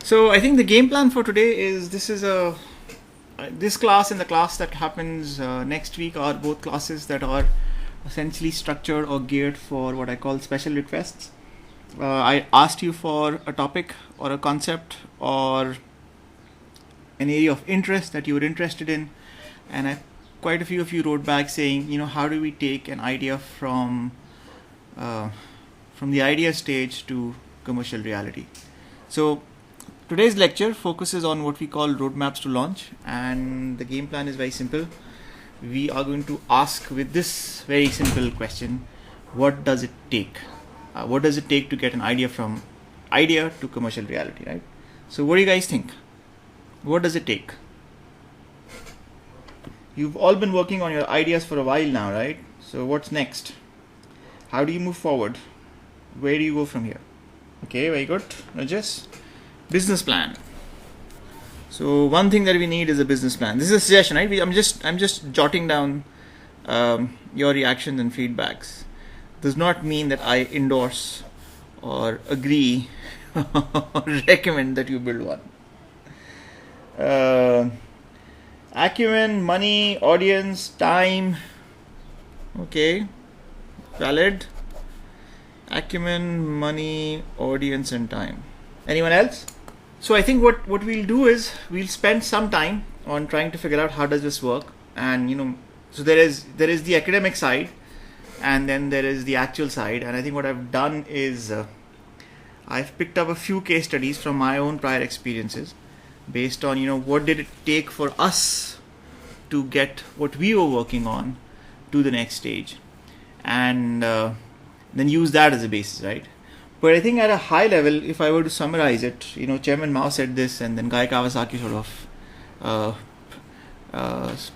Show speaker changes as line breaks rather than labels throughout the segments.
So I think the game plan for today is this class and the class that happens next week are both classes that are essentially structured or geared for what I call special requests. I asked you for a topic or a concept or an area of interest that you were interested in, and quite a few of you wrote back saying, how do we take an idea from the idea stage to commercial reality? So today's lecture focuses on what we call roadmaps to launch, and the game plan is very simple. We are going to ask with this very simple question: what does it take? What does it take to get an idea from idea to commercial reality, right? So what do you guys think? What does it take? You've all been working on your ideas for a while now, right? So what's next? How do you move forward? Where do you go from here? Okay, very good. Rajesh, business plan. So one thing that we need is a business plan. This is a suggestion, right? I'm just jotting down your reactions and feedbacks. Does not mean that I endorse or agree or recommend that you build one. Acumen, money, audience, time. Okay, valid. Acumen, money, audience, and time. Anyone else? So I think what we'll do is we'll spend some time on trying to figure out how does this work, and so there is the academic side, and then there is the actual side. And I think what I've done is I've picked up a few case studies from my own prior experiences based on what did it take for us to get what we were working on to the next stage, and then use that as a basis, right? But I think at a high level, if I were to summarize it, Chairman Mao said this, and then Guy Kawasaki sort of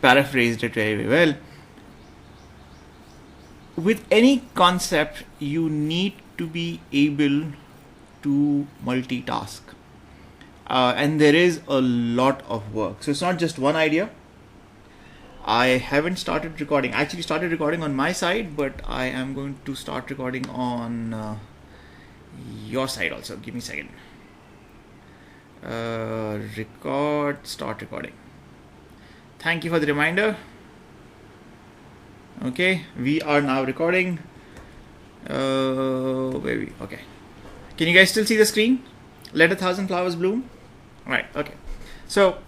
paraphrased it very, very well. With any concept, you need to be able to multitask. And there is a lot of work. So it's not just one idea. I haven't started recording. I actually started recording on my side, but I am going to start recording on your side also. Give me a second. Start recording. Thank you for the reminder. Okay, we are now recording. Okay. Can you guys still see the screen? Let 1,000 flowers bloom. Right. Okay. So,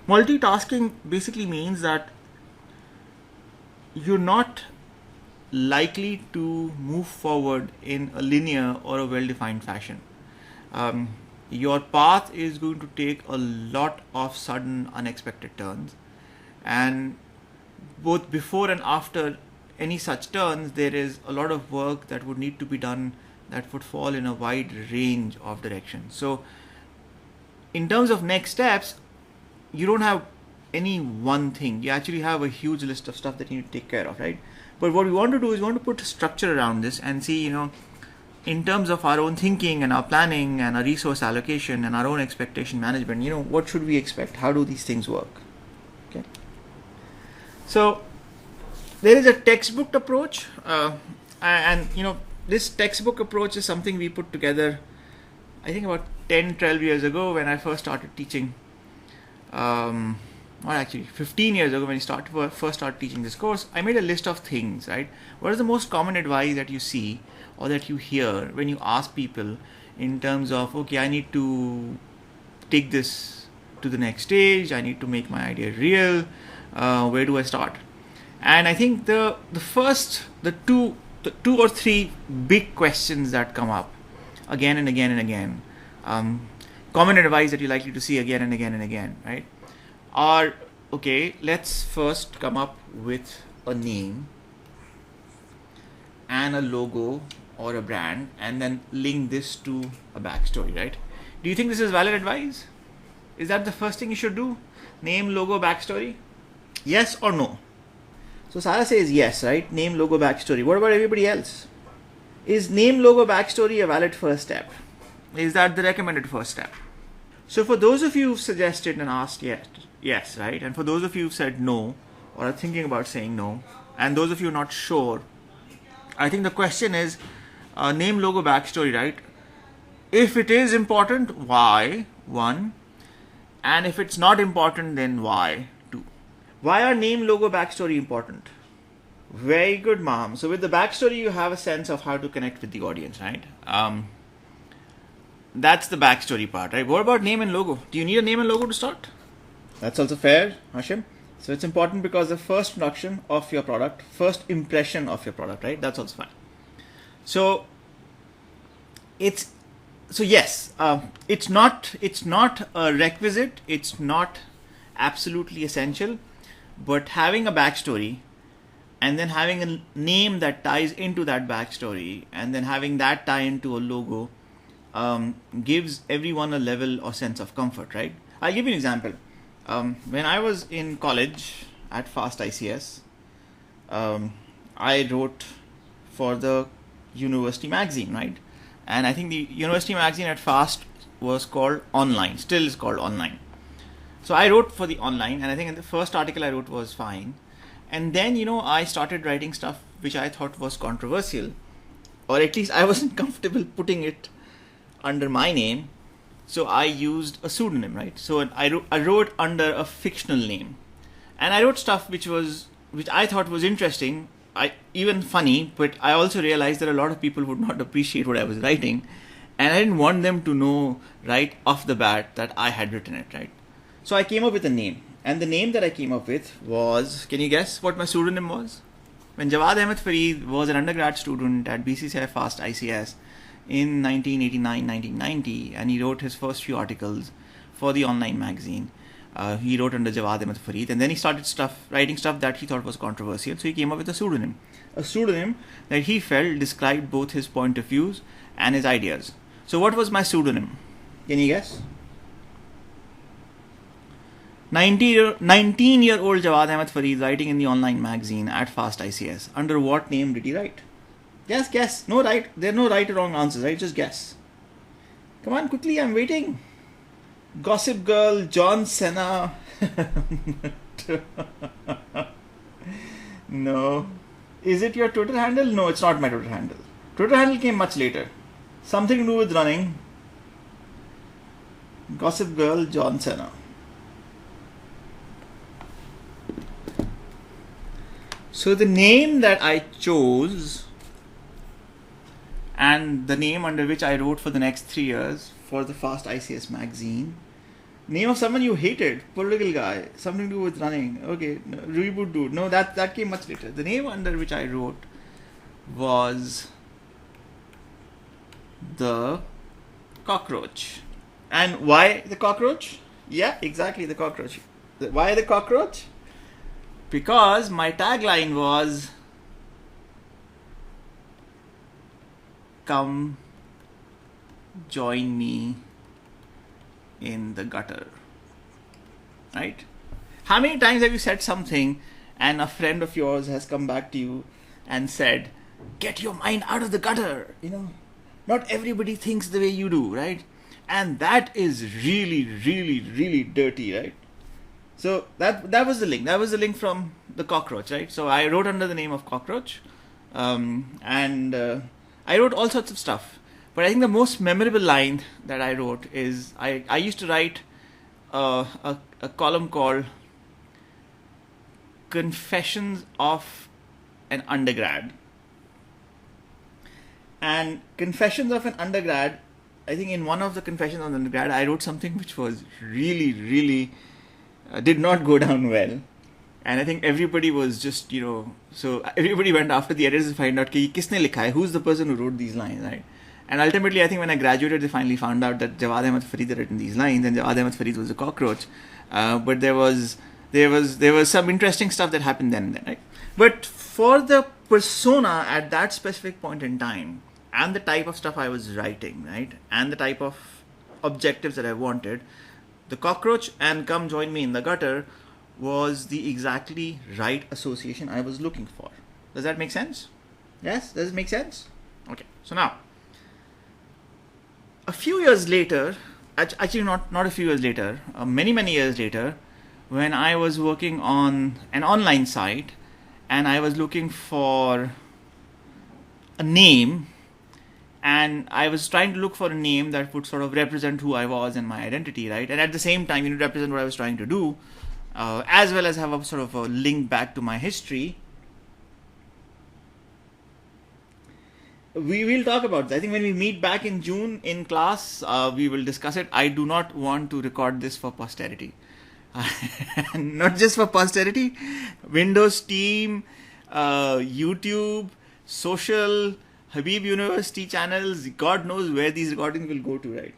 multitasking basically means that you're not likely to move forward in a linear or a well-defined fashion. Your path is going to take a lot of sudden, unexpected turns, and both before and after any such turns, there is a lot of work that would need to be done that would fall in a wide range of directions. So in terms of next steps, you don't have any one thing. You actually have a huge list of stuff that you need to take care of, right? But what we want to do is we want to put a structure around this and see, in terms of our own thinking and our planning and our resource allocation and our own expectation management, what should we expect? How do these things work? Okay. So there is a textbook approach, and this textbook approach is something we put together, I think about 10-12 years ago when I first started teaching. Or actually 15 years ago when I first started teaching this course. I made a list of things, right? What is the most common advice that you see or that you hear when you ask people in terms of, okay, I need to take this to the next stage, I need to make my idea real, where do I start? And I think the two or three big questions that come up again and again and again, common advice that you're likely to see again and again and again, right, are, okay, let's first come up with a name and a logo or a brand, and then link this to a backstory, right? Do you think this is valid advice? Is that the first thing you should do? Name, logo, backstory? Yes or no? So Sarah says yes, right? Name, logo, backstory. What about everybody else? Is name, logo, backstory a valid first step? Is that the recommended first step? So for those of you who've suggested and asked yes, right? And for those of you who've said no, or are thinking about saying no, and those of you not sure, I think the question is name, logo, backstory, right? If it is important, why? One. And if it's not important, then why? Two. Why are name, logo, backstory important? Very good, mom. So with the backstory, you have a sense of how to connect with the audience, right? That's the backstory part, right? What about name and logo? Do you need a name and logo to start? That's also fair, Hashim. So it's important because the first introduction of your product, first impression of your product, right? That's also fine. So yes, it's not a requisite, it's not absolutely essential, but having a backstory and then having a name that ties into that backstory and then having that tie into a logo gives everyone a level or sense of comfort, right? I'll give you an example. When I was in college at Fast ICS, I wrote for the university magazine, right? And I think the university magazine at Fast was called Online, still is called Online. So I wrote for the Online, and I think the first article I wrote was fine. And then, I started writing stuff which I thought was controversial, or at least I wasn't comfortable putting it under my name. So I used a pseudonym, right? So I wrote under a fictional name, and I wrote stuff which I thought was interesting, even funny, but I also realized that a lot of people would not appreciate what I was writing, and I didn't want them to know right off the bat that I had written it, right? So I came up with a name, and the name that I came up with was, can you guess what my pseudonym was? When Jawwad Farid was an undergrad student at BCCI Fast ICS in 1989-1990, and he wrote his first few articles for the Online magazine. He wrote under Jawwad Farid, and then he started writing stuff that he thought was controversial, so he came up with a pseudonym that he felt described both his point of views and his ideas. So what was my pseudonym? Can you guess? 19-year-old Jawwad Farid writing in the Online magazine at Fast ICS. Under what name did he write? Guess. No right. There are no right or wrong answers, right? Just guess. Come on, quickly, I'm waiting. Gossip Girl, John Cena. No. Is it your Twitter handle? No, it's not my Twitter handle. Twitter handle came much later. Something to do with running. Gossip Girl, John Cena. So the name that I chose and the name under which I wrote for the next 3 years for the Fast ICS magazine, name of someone you hated, political guy, something to do with running. Okay, no, reboot dude. No, that came much later. The name under which I wrote was the cockroach. And why the cockroach? Yeah, exactly, the cockroach. Why the cockroach? Because my tagline was, come join me in the gutter. Right? How many times have you said something and a friend of yours has come back to you and said, get your mind out of the gutter? Not everybody thinks the way you do, right? And that is really, really, really dirty, right? So that was the link. That was the link from the cockroach, right? So I wrote under the name of cockroach, and I wrote all sorts of stuff. But I think the most memorable line that I wrote is I used to write a column called Confessions of an Undergrad. And Confessions of an Undergrad, I think in one of the Confessions of an Undergrad, I wrote something which was really, really did not go down well. And I think everybody was just, so everybody went after the editors to find out ki kisne likha hai, who's the person who wrote these lines, right? And ultimately, I think when I graduated, they finally found out that Jawwad Farid had written these lines, and Jawwad Farid was a cockroach. But there was some interesting stuff that happened then, right? But for the persona at that specific point in time, and the type of stuff I was writing, right, and the type of objectives that I wanted, the cockroach and come join me in the gutter was the exactly right association I was looking for. Does that make sense? Yes? Does it make sense? Okay. So now, a few years later, actually not a few years later, many years later, when I was working on an online site and I was looking for a name, And I was trying to look for a name that would sort of represent who I was and my identity, right? And at the same time, represent what I was trying to do, as well as have a sort of a link back to my history. We will talk about this. I think when we meet back in June in class, we will discuss it. I do not want to record this for posterity. Not just for posterity. Windows Team, YouTube, social, Habib University channels, God knows where these recordings will go to, right?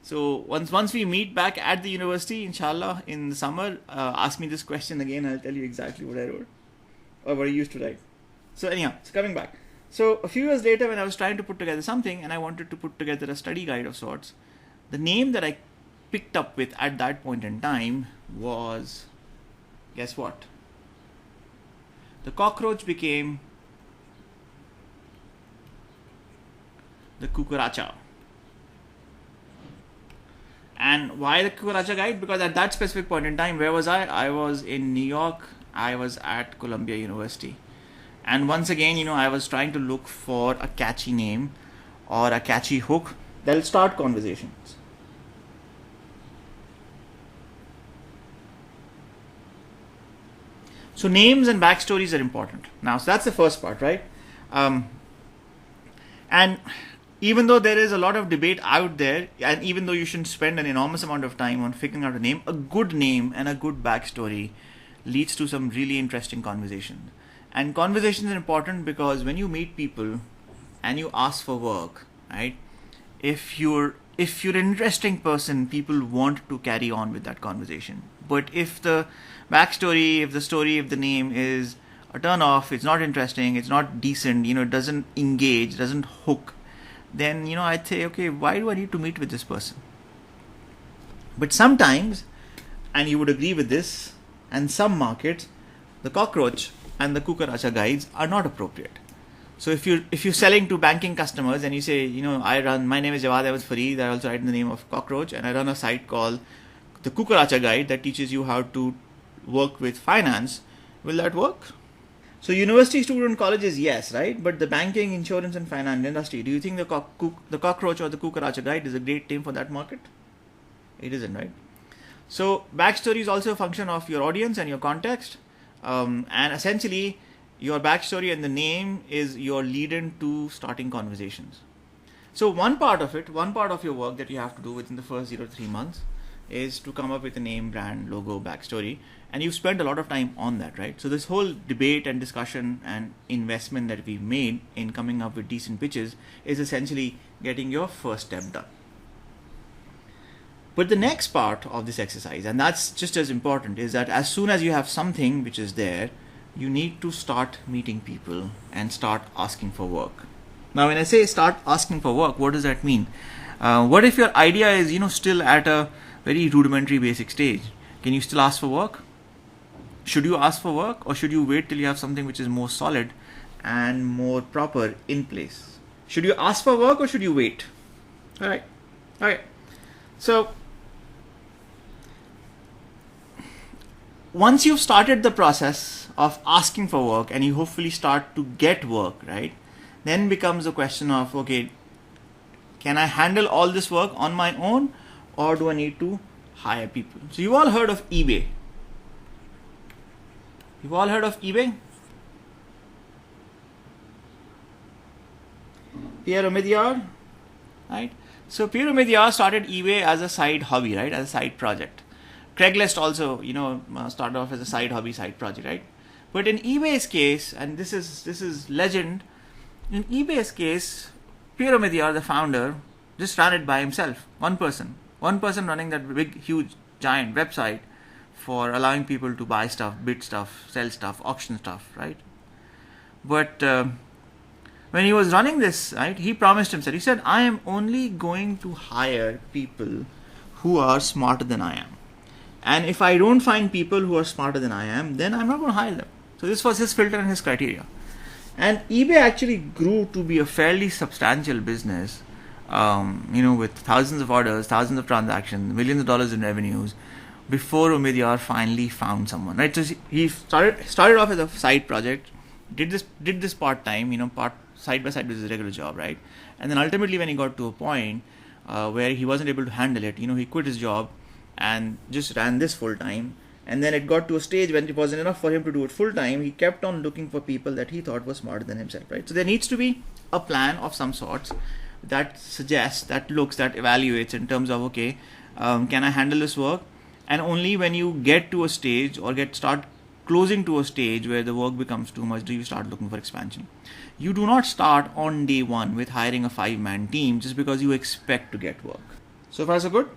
So once we meet back at the university, inshallah, in the summer, ask me this question again. I'll tell you exactly what I wrote or what I used to write. So anyhow, it's coming back. So a few years later, when I was trying to put together something and I wanted to put together a study guide of sorts, the name that I picked up with at that point in time was, guess what? The cockroach became the cucaracha. And why the cucaracha guide? Because at that specific point in time, where was I? I was in New York. I was at Columbia University. And once again, I was trying to look for a catchy name or a catchy hook that'll start conversations. So names and backstories are important. Now, so that's the first part, right? And even though there is a lot of debate out there, and even though you shouldn't spend an enormous amount of time on figuring out a good name and a good backstory leads to some really interesting conversations. And conversations are important because when you meet people and you ask for work, right? If you're an interesting person, people want to carry on with that conversation. But if the backstory, if the name is a turn off, it's not interesting, it's not decent, it doesn't engage, doesn't hook, then, I'd say, okay, why do I need to meet with this person? But sometimes, and you would agree with this, and some markets, the cockroach and the cucaracha guides are not appropriate. So if you're selling to banking customers and you say, my name is Jawwad Farid, I also write in the name of cockroach, and I run a site called the Cucaracha Guide that teaches you how to work with finance, will that work? So university student colleges, yes, right? But the banking, insurance and finance industry, do you think the cockroach or the Cucaracha Guide is a great name for that market? It isn't, right? So backstory is also a function of your audience and your context. And essentially, your backstory and the name is your lead-in to starting conversations. So one part of your work that you have to do within the first 0 to 3 months is to come up with a name, brand, logo, backstory. And you've spent a lot of time on that, right? So this whole debate and discussion and investment that we've made in coming up with decent pitches is essentially getting your first step done. But the next part of this exercise, and that's just as important, is that as soon as you have something which is there, you need to start meeting people and start asking for work. Now, when I say start asking for work, what does that mean? What if your idea is, still at a very rudimentary basic stage? Can you still ask for work? Should you ask for work, or should you wait till you have something which is more solid and more proper in place? Should you ask for work or should you wait? All right. So once you've started the process of asking for work and you hopefully start to get work, right, then becomes a question of, okay, can I handle all this work on my own or do I need to hire people? So you've all heard of eBay. Pierre Omidyar, right? So Pierre Omidyar started eBay as a side hobby, right? As a side project. Craigslist also, started off as a side hobby, side project, right? But in eBay's case, and this is legend, in eBay's case, Pierre Omidyar, the founder, just ran it by himself. One person running that big, huge, giant website for allowing people to buy stuff, bid stuff, sell stuff, auction stuff, right? But when he was running this, right, he promised himself, he said, I am only going to hire people who are smarter than I am. And if I don't find people who are smarter than I am, then I'm not going to hire them. So this was his filter and his criteria. And eBay actually grew to be a fairly substantial business, with thousands of orders, thousands of transactions, millions of dollars in revenues, before Omidyar finally found someone, right? So he started off as a side project, did this part time, side by side with his regular job, right? And then ultimately when he got to a point where he wasn't able to handle it, he quit his job and just ran this full time. And then it got to a stage when it wasn't enough for him to do it full time. He kept on looking for people that he thought were smarter than himself, right? So there needs to be a plan of some sorts that suggests, that looks, that evaluates in terms of, okay, can I handle this work? And only when you get to a stage or start closing to a stage where the work becomes too much do you start looking for expansion. You do not start on day one with hiring a 5-man team just because you expect to get work. So far so good?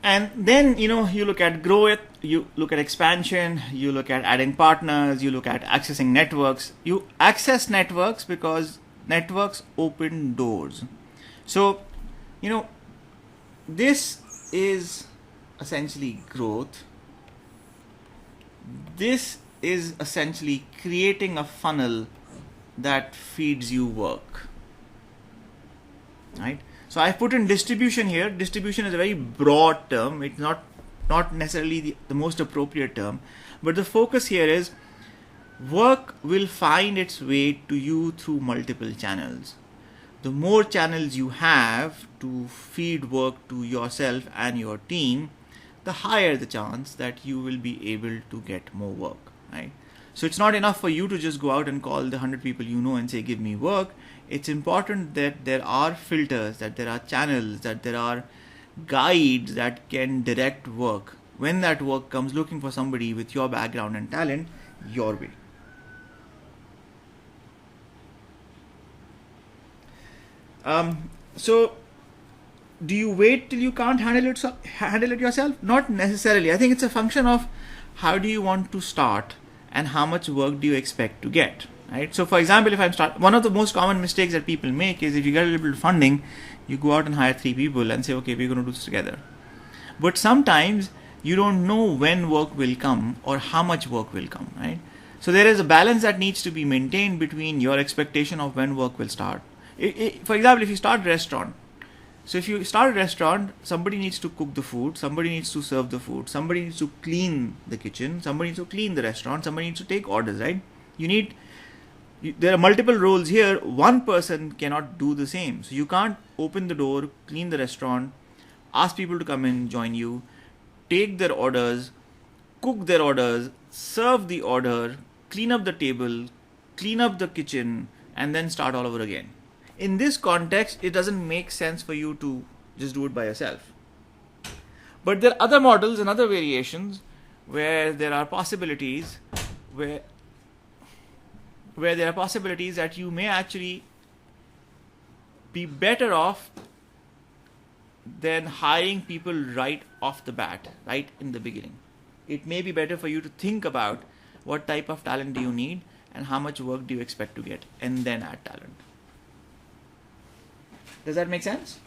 And then, you look at growth, you look at expansion, you look at adding partners, you look at accessing networks. You access networks because networks open doors. So, this is essentially growth. This is essentially creating a funnel that feeds you work, right? So I've put in distribution here. Distribution is a very broad term. It's not necessarily the most appropriate term, but the focus here is work will find its way to you through multiple channels. The more channels you have to feed work to yourself and your team, the higher the chance that you will be able to get more work, right? So it's not enough for you to just go out and call the 100 people and say, give me work. It's important that there are filters, that there are channels, that there are guides that can direct work when that work comes looking for somebody with your background and talent your way. So do you wait till you can't handle it yourself? Not necessarily. I think it's a function of how do you want to start and how much work do you expect to get, right? So for example, one of the most common mistakes that people make is if you get a little bit of funding, you go out and hire 3 people and say, okay, we're going to do this together. But sometimes you don't know when work will come or how much work will come, right? So there is a balance that needs to be maintained between your expectation of when work will start. For example, if you start a restaurant, so if you start a restaurant, somebody needs to cook the food, somebody needs to serve the food, somebody needs to clean the kitchen, somebody needs to clean the restaurant, somebody needs to take orders, right? There are multiple roles here. One person cannot do the same. So you can't open the door, clean the restaurant, ask people to come in, join you, take their orders, cook their orders, serve the order, clean up the table, clean up the kitchen, and then start all over again. In this context, it doesn't make sense for you to just do it by yourself. But there are other models and other variations where there are possibilities where there are possibilities that you may actually be better off than hiring people right off the bat, right in the beginning. It may be better for you to think about what type of talent do you need and how much work do you expect to get, and then add talent. Does that make sense?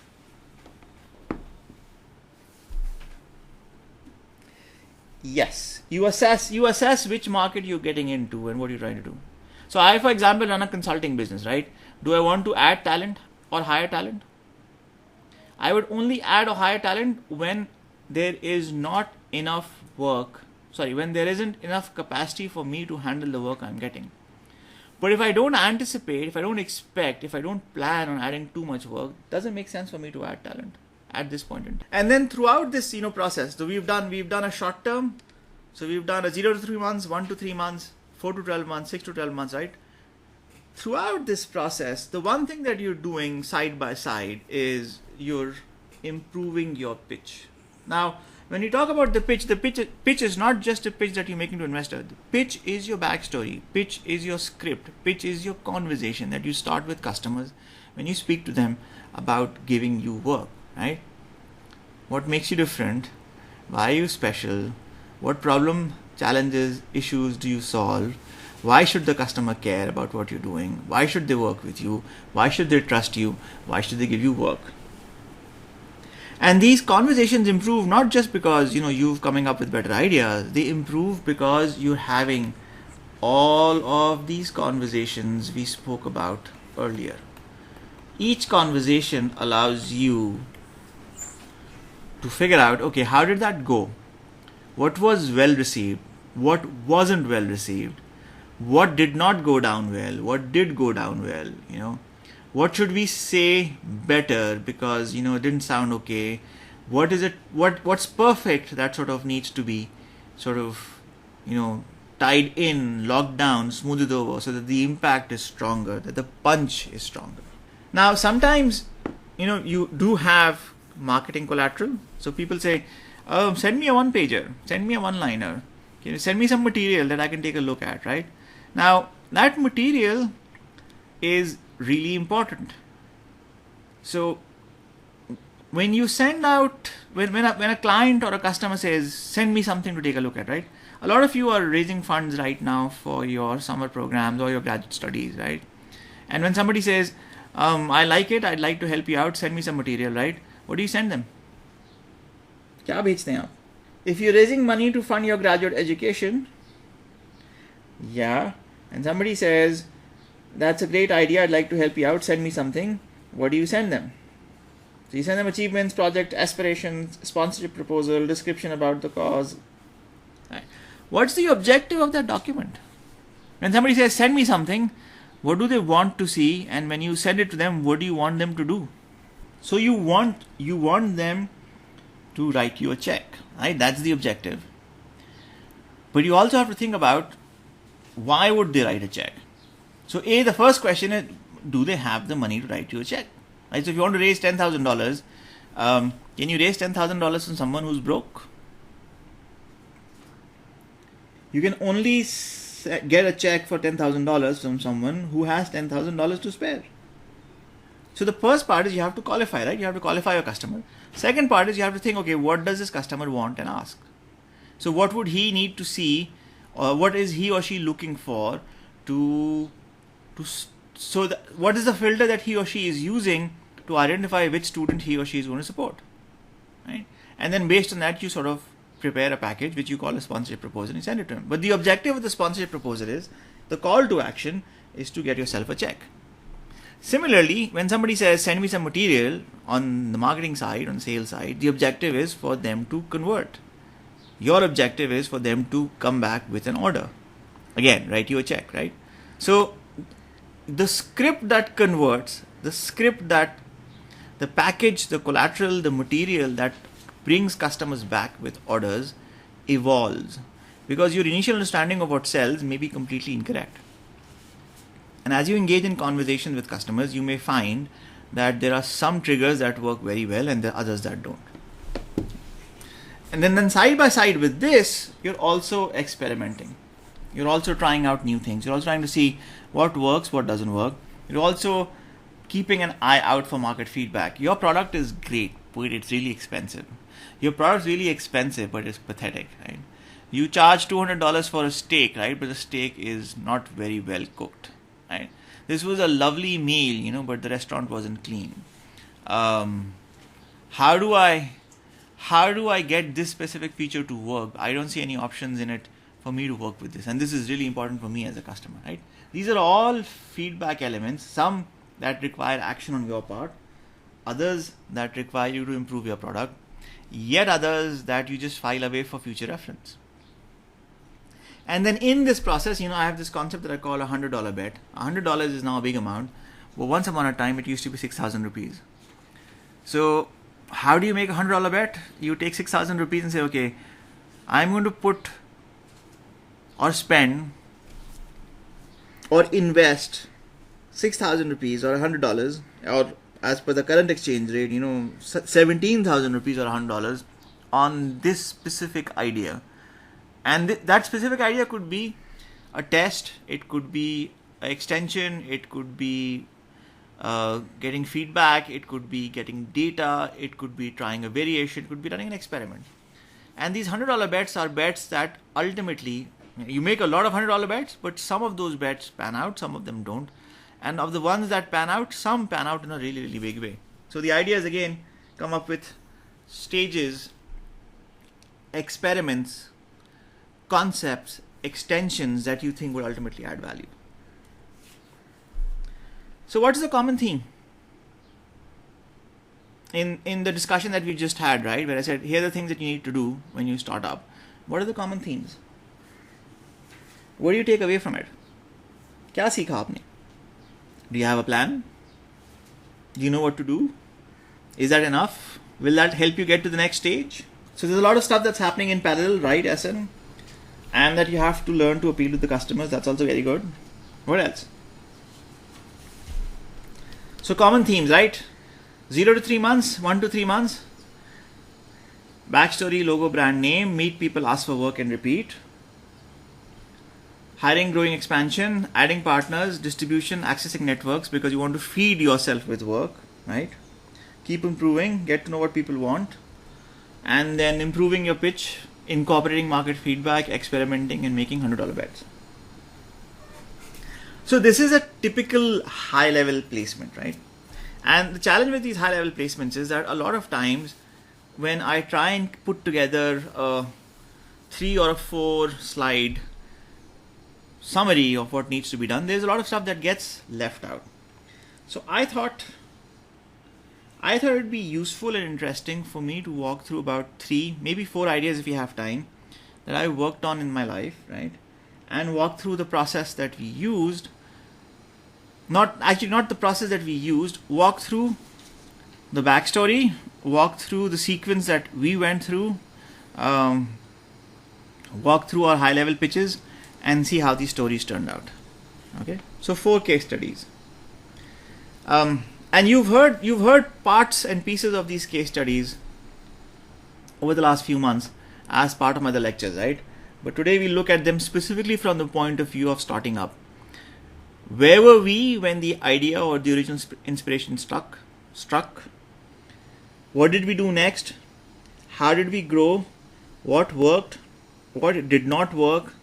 Yes. You assess which market you're getting into and what you're trying to do. So I, for example, run a consulting business, right? Do I want to add talent or hire talent? I would only add or hire talent when there is not enough work. When there isn't enough capacity for me to handle the work I'm getting. But if I don't anticipate, if I don't expect, if I don't plan on adding too much work, it doesn't make sense for me to add talent at this point in time. And then throughout this, process, so we've done a short term. So we've done a 0 to 3 months, 1 to 3 months, 4 to 12 months, 6 to 12 months, right? Throughout this process, the one thing that you're doing side by side is you're improving your pitch. Now, when you talk about the pitch is not just a pitch that you're making to investor. The pitch is your backstory. Pitch is your script. Pitch is your conversation that you start with customers when you speak to them about giving you work, right? What makes you different? Why are you special? What problem, challenges, issues do you solve? Why should the customer care about what you're doing? Why should they work with you? Why should they trust you? Why should they give you work? And these conversations improve not just because you're coming up with better ideas. They improve because you're having all of these conversations we spoke about earlier. Each conversation allows you to figure out, okay, how did that go? What was well received? What wasn't well received? what did not go down well, what did go down well, what should we say better because it didn't sound okay, what's perfect that sort of needs to be sort of tied in, locked down, smoothed over so that the impact is stronger, that the punch is stronger. Now sometimes you do have marketing collateral, so people say, send me a one pager, send me a one liner, send me some material that I can take a look at, right? Now that material is really important. So when you send out, when a client or a customer says, send me something to take a look at, right? A lot of you are raising funds right now for your summer programs or your graduate studies, right? And when somebody says, I like it, I'd like to help you out, send me some material, right? What do you send them? क्या भेजते हैं आप? If you're raising money to fund your graduate education, yeah, and somebody says, that's a great idea, I'd like to help you out, send me something, what do you send them? So you send them achievements, project aspirations, sponsorship proposal, description about the cause. Right. What's the objective of that document? When somebody says, send me something, what do they want to see? And when you send it to them, what do you want them to do? So you want them to write you a check, right? That's the objective. But you also have to think about, why would they write a check? So the first question is, do they have the money to write you a check? Right? So if you want to raise $10,000, can you raise $10,000 from someone who's broke? You can only get a check for $10,000 from someone who has $10,000 to spare. So the first part is you have to qualify, right? You have to qualify your customer. Second part is you have to think, okay, what does this customer want and ask? So what would he need to see, or what is he or she looking for what is the filter that he or she is using to identify which student he or she is going to support, right? And then based on that, you sort of prepare a package which you call a sponsorship proposal and send it to him. But the objective of the sponsorship proposal is, the call to action is to get yourself a check. Similarly, when somebody says, send me some material on the marketing side, on the sales side, the objective is for them to convert. Your objective is for them to come back with an order. Again, write you a check, right? So the script that converts, the package, the collateral, the material that brings customers back with orders evolves, because your initial understanding of what sells may be completely incorrect. And as you engage in conversations with customers, you may find that there are some triggers that work very well and there are others that don't. And then side by side with this, you're also experimenting. You're also trying out new things. You're also trying to see what works, what doesn't work. You're also keeping an eye out for market feedback. Your product is great, but it's really expensive. Your product's really expensive, but it's pathetic, right? You charge $200 for a steak, right? But the steak is not very well cooked, right? This was a lovely meal, but the restaurant wasn't clean. How do I get this specific feature to work? I don't see any options in it for me to work with this. And this is really important for me as a customer, right? These are all feedback elements, some that require action on your part, others that require you to improve your product, yet others that you just file away for future reference. And then in this process, I have this concept that I call a $100 bet. $100 is now a big amount, but once upon a time it used to be 6,000 rupees. So how do you make a $100 bet? You take 6,000 rupees and say, okay, I'm going to put or spend or invest 6,000 rupees or $100, or as per the current exchange rate, 17,000 rupees or $100 on this specific idea. And that specific idea could be a test, it could be an extension, it could be getting feedback, it could be getting data, it could be trying a variation, it could be running an experiment. And these $100 bets are bets that ultimately, you make a lot of $100 bets, but some of those bets pan out, some of them don't. And of the ones that pan out, some pan out in a really, really big way. So the idea is, again, come up with stages, experiments, concepts, extensions that you think would ultimately add value. So what is the common theme? In the discussion that we just had, right, where I said, here are the things that you need to do when you start up. What are the common themes? What do you take away from it? क्या सीखा आपने? Do you have a plan? Do you know what to do? Is that enough? Will that help you get to the next stage? So there's a lot of stuff that's happening in parallel, right, SN? And that you have to learn to appeal to the customers. That's also very good. What else? So common themes, right? 0 to 3 months, 1 to 3 months. Backstory, logo, brand name, meet people, ask for work and repeat. Hiring, growing, expansion, adding partners, distribution, accessing networks because you want to feed yourself with work, right? Keep improving, get to know what people want, and then improving your pitch, incorporating market feedback, experimenting, and making $100 bets. So this is a typical high-level placement, right? And the challenge with these high-level placements is that a lot of times when I try and put together a 3 or a 4 slide summary of what needs to be done, there's a lot of stuff that gets left out. So I thought it'd be useful and interesting for me to walk through about 3, maybe 4 ideas if you have time that I worked on in my life, right? And walk through the process that we used. Not the process that we used, walk through the backstory, walk through the sequence that we went through, walk through our high-level pitches, and see how these stories turned out. Okay, so 4 case studies, and you've heard parts and pieces of these case studies over the last few months as part of my other lectures, right? But today we look at them specifically from the point of view of starting up. Where were we when the idea or the original inspiration struck? What did we do next? How did we grow? What worked? What did not work?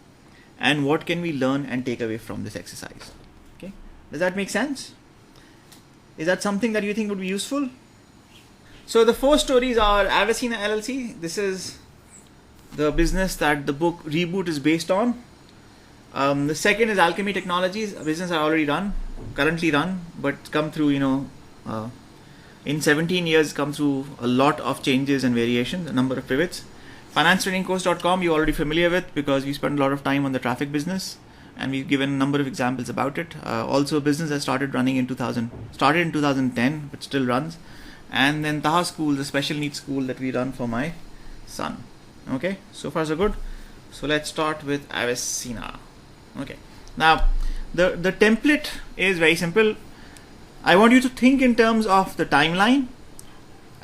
And what can we learn and take away from this exercise? Okay, does that make sense? Is that something that you think would be useful? So the 4 stories are Avicina LLC. This is the business that the book Reboot is based on. The second is Alchemy Technologies, a business I currently run, but come through, in 17 years, come through a lot of changes and variations, a number of pivots. FinanceTrainingCourse.com you're already familiar with because we spent a lot of time on the traffic business and we've given a number of examples about it. Also a business that started in 2010 but still runs. And then Taha School, the special needs school that we run for my son. Okay, so far so good. So let's start with Avicina. Okay, now the template is very simple. I want you to think in terms of the timeline.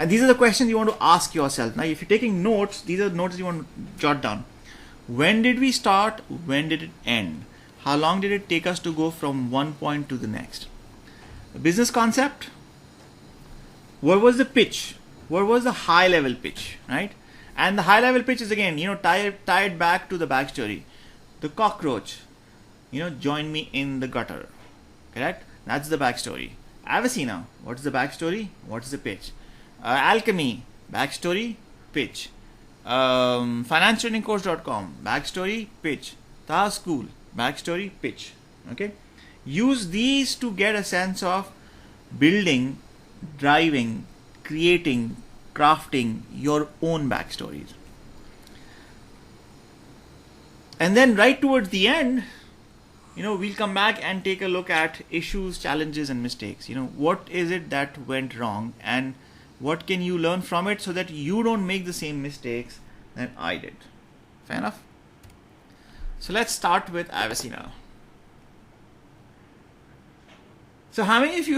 And these are the questions you want to ask yourself. Now, if you're taking notes, these are the notes you want to jot down. When did we start? When did it end? How long did it take us to go from one point to the next? The business concept. What was the pitch? What was the high level pitch, right? And the high level pitch is again, tied back to the backstory. The cockroach, join me in the gutter. Correct? That's the backstory. Avicina, what's the backstory? What's the pitch? Alchemy, backstory, pitch. FinanceTrainingCourse.com, backstory, pitch. Taha School, backstory, pitch. Okay, use these to get a sense of building, driving, creating, crafting your own backstories. And then right towards the end, we'll come back and take a look at issues, challenges, and mistakes. What is it that went wrong and what can you learn from it so that you don't make the same mistakes that I did? Fair enough? So let's start with Avicina. So how many of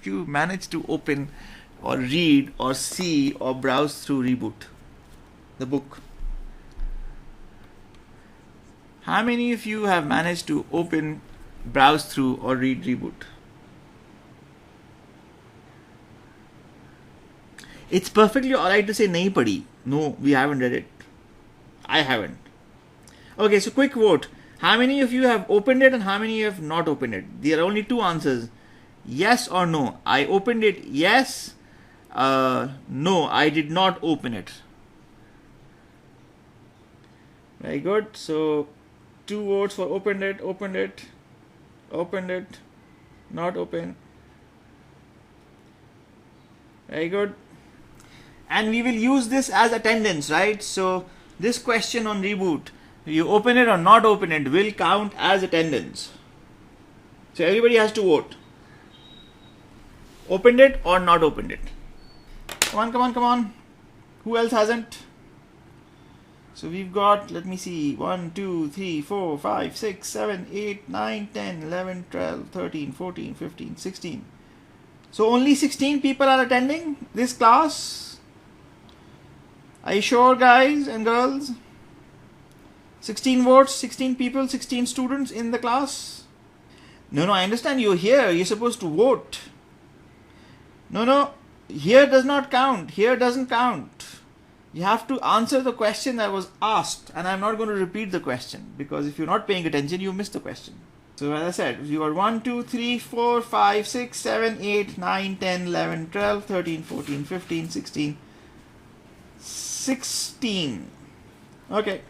you managed to open or read or see or browse through Reboot, the book? How many of you have managed to open, browse through or read Reboot? It's perfectly alright to say nahi padhi. No, we haven't read it. I haven't. Okay, so quick vote. How many of you have opened it and how many have not opened it? There are only 2 answers. Yes or no. I opened it. Yes. No, I did not open it. Very good. So 2 votes for opened it, not open. Very good. And we will use this as attendance, right? So this question on Reboot, You open it or not open it will count as attendance. So everybody has to vote. Opened it or not opened it. Come on, come on, come on. Who else hasn't? So we've got, let me see, 1, 2, 3, 4, 5, 6, 7, 8, 9, 10, 11, 12, 13, 14, 15, 16. So only 16 people are attending this class. Are you sure, guys and girls? 16 votes, 16 people, 16 students in the class. No, I understand you're here. You're supposed to vote. No, here does not count. Here doesn't count. You have to answer the question that was asked. And I'm not going to repeat the question, because if you're not paying attention, you miss the question. So as I said, you are 1, 2, 3, 4, 5, 6, 7, 8, 9, 10, 11, 12, 13, 14, 15, 16. 16. Okay.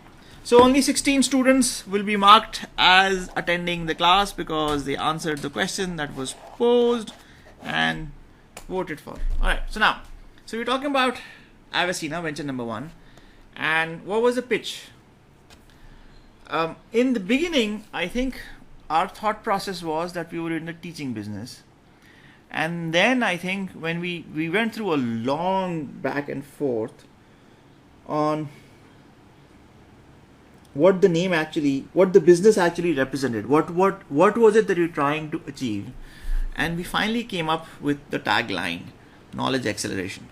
So only 16 students will be marked as attending the class because they answered the question that was posed and voted for. Alright, so we're talking about Avicenna, venture number 1. And what was the pitch? In the beginning, I think our thought process was that we were in the teaching business. And then I think when we went through a long back and forth on what the name actually, what the business actually represented, what was it that you're trying to achieve, and we finally came up with the tagline, knowledge acceleration.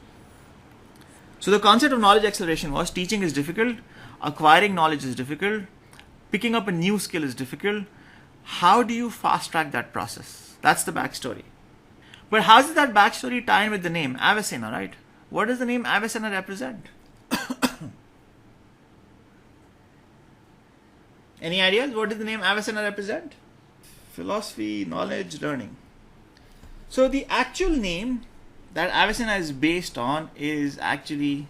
So the concept of knowledge acceleration was teaching is difficult, acquiring knowledge is difficult, picking up a new skill is difficult. How do you fast track that process? That's the backstory. But how does that backstory tie in with the name Avicenna, right? What does the name Avicenna represent? Any ideas? What does the name Avicenna represent? Philosophy, knowledge, learning. So the actual name that Avicenna is based on is actually,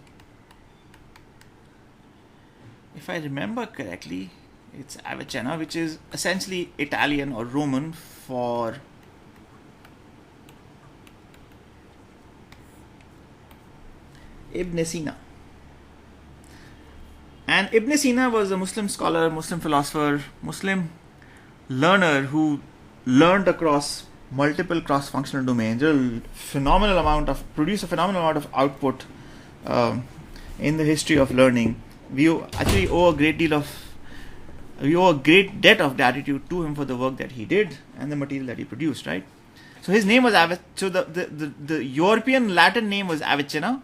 if I remember correctly, it's Avicenna, which is essentially Italian or Roman for Ibn Sina. And Ibn Sina was a Muslim scholar, Muslim philosopher, Muslim learner who learned across multiple cross-functional domains. Produced a phenomenal amount of output in the history of learning. We actually owe a great debt of gratitude to him for the work that he did and the material that he produced, right? So his name was So the European Latin name was Avicenna.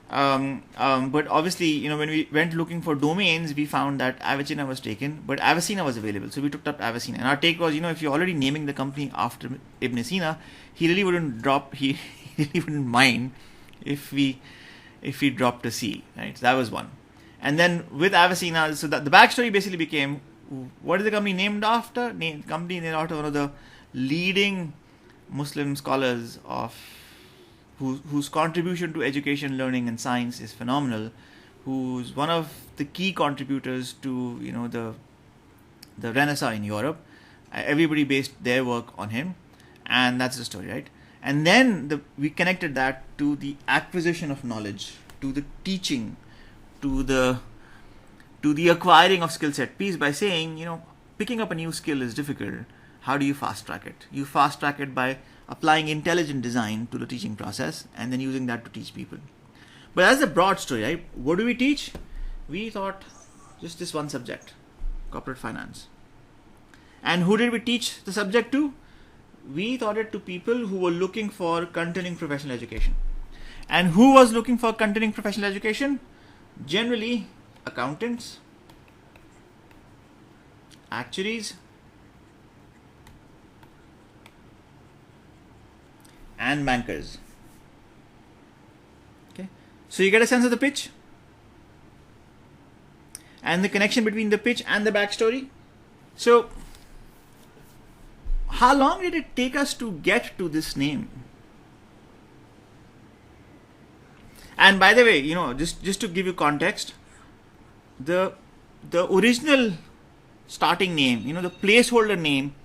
But obviously, when we went looking for domains, we found that Avicenna was taken, but Avicenna was available. So we took up Avicenna. And our take was, if you're already naming the company after Ibn Sina, he really wouldn't mind if we dropped a C, right? So that was one. And then with Avicenna, so that the backstory basically became, what is the company named after? Company named after one of the leading Muslim scholars whose contribution to education, learning, and science is phenomenal, who's one of the key contributors to the Renaissance in Europe. Everybody based their work on him, and that's the story, right? And then we connected that to the acquisition of knowledge, to the teaching, to the acquiring of skill set piece by saying, picking up a new skill is difficult. How do you fast track it? You fast track it by applying intelligent design to the teaching process and then using that to teach people. But that's the broad story, right? What do we teach? We thought just this one subject, corporate finance. And who did we teach the subject to? We taught it to people who were looking for continuing professional education. And who was looking for continuing professional education? Generally, accountants, actuaries, and bankers. Okay, so you get a sense of the pitch and the connection between the pitch and the backstory. So how long did it take us to get to this name? And by the way, just to give you context, the original starting name, the placeholder name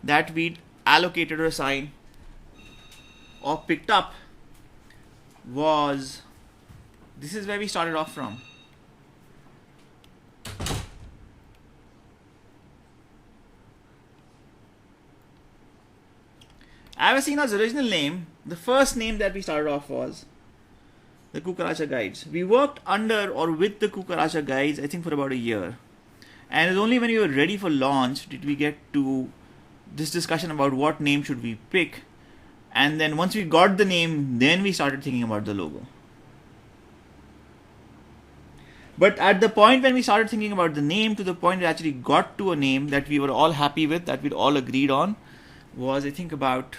that we allocated or assigned or picked up was, this is where we started off from. Avicenna's original name, the first name that we started off was the Cucaracha Guides. We worked under or with the Cucaracha Guides, I think, for about a year. And it's only when we were ready for launch did we get to this discussion about what name should we pick. And then once we got the name, then we started thinking about the logo. But at the point when we started thinking about the name, to the point we actually got to a name that we were all happy with, that we'd all agreed on, was I think about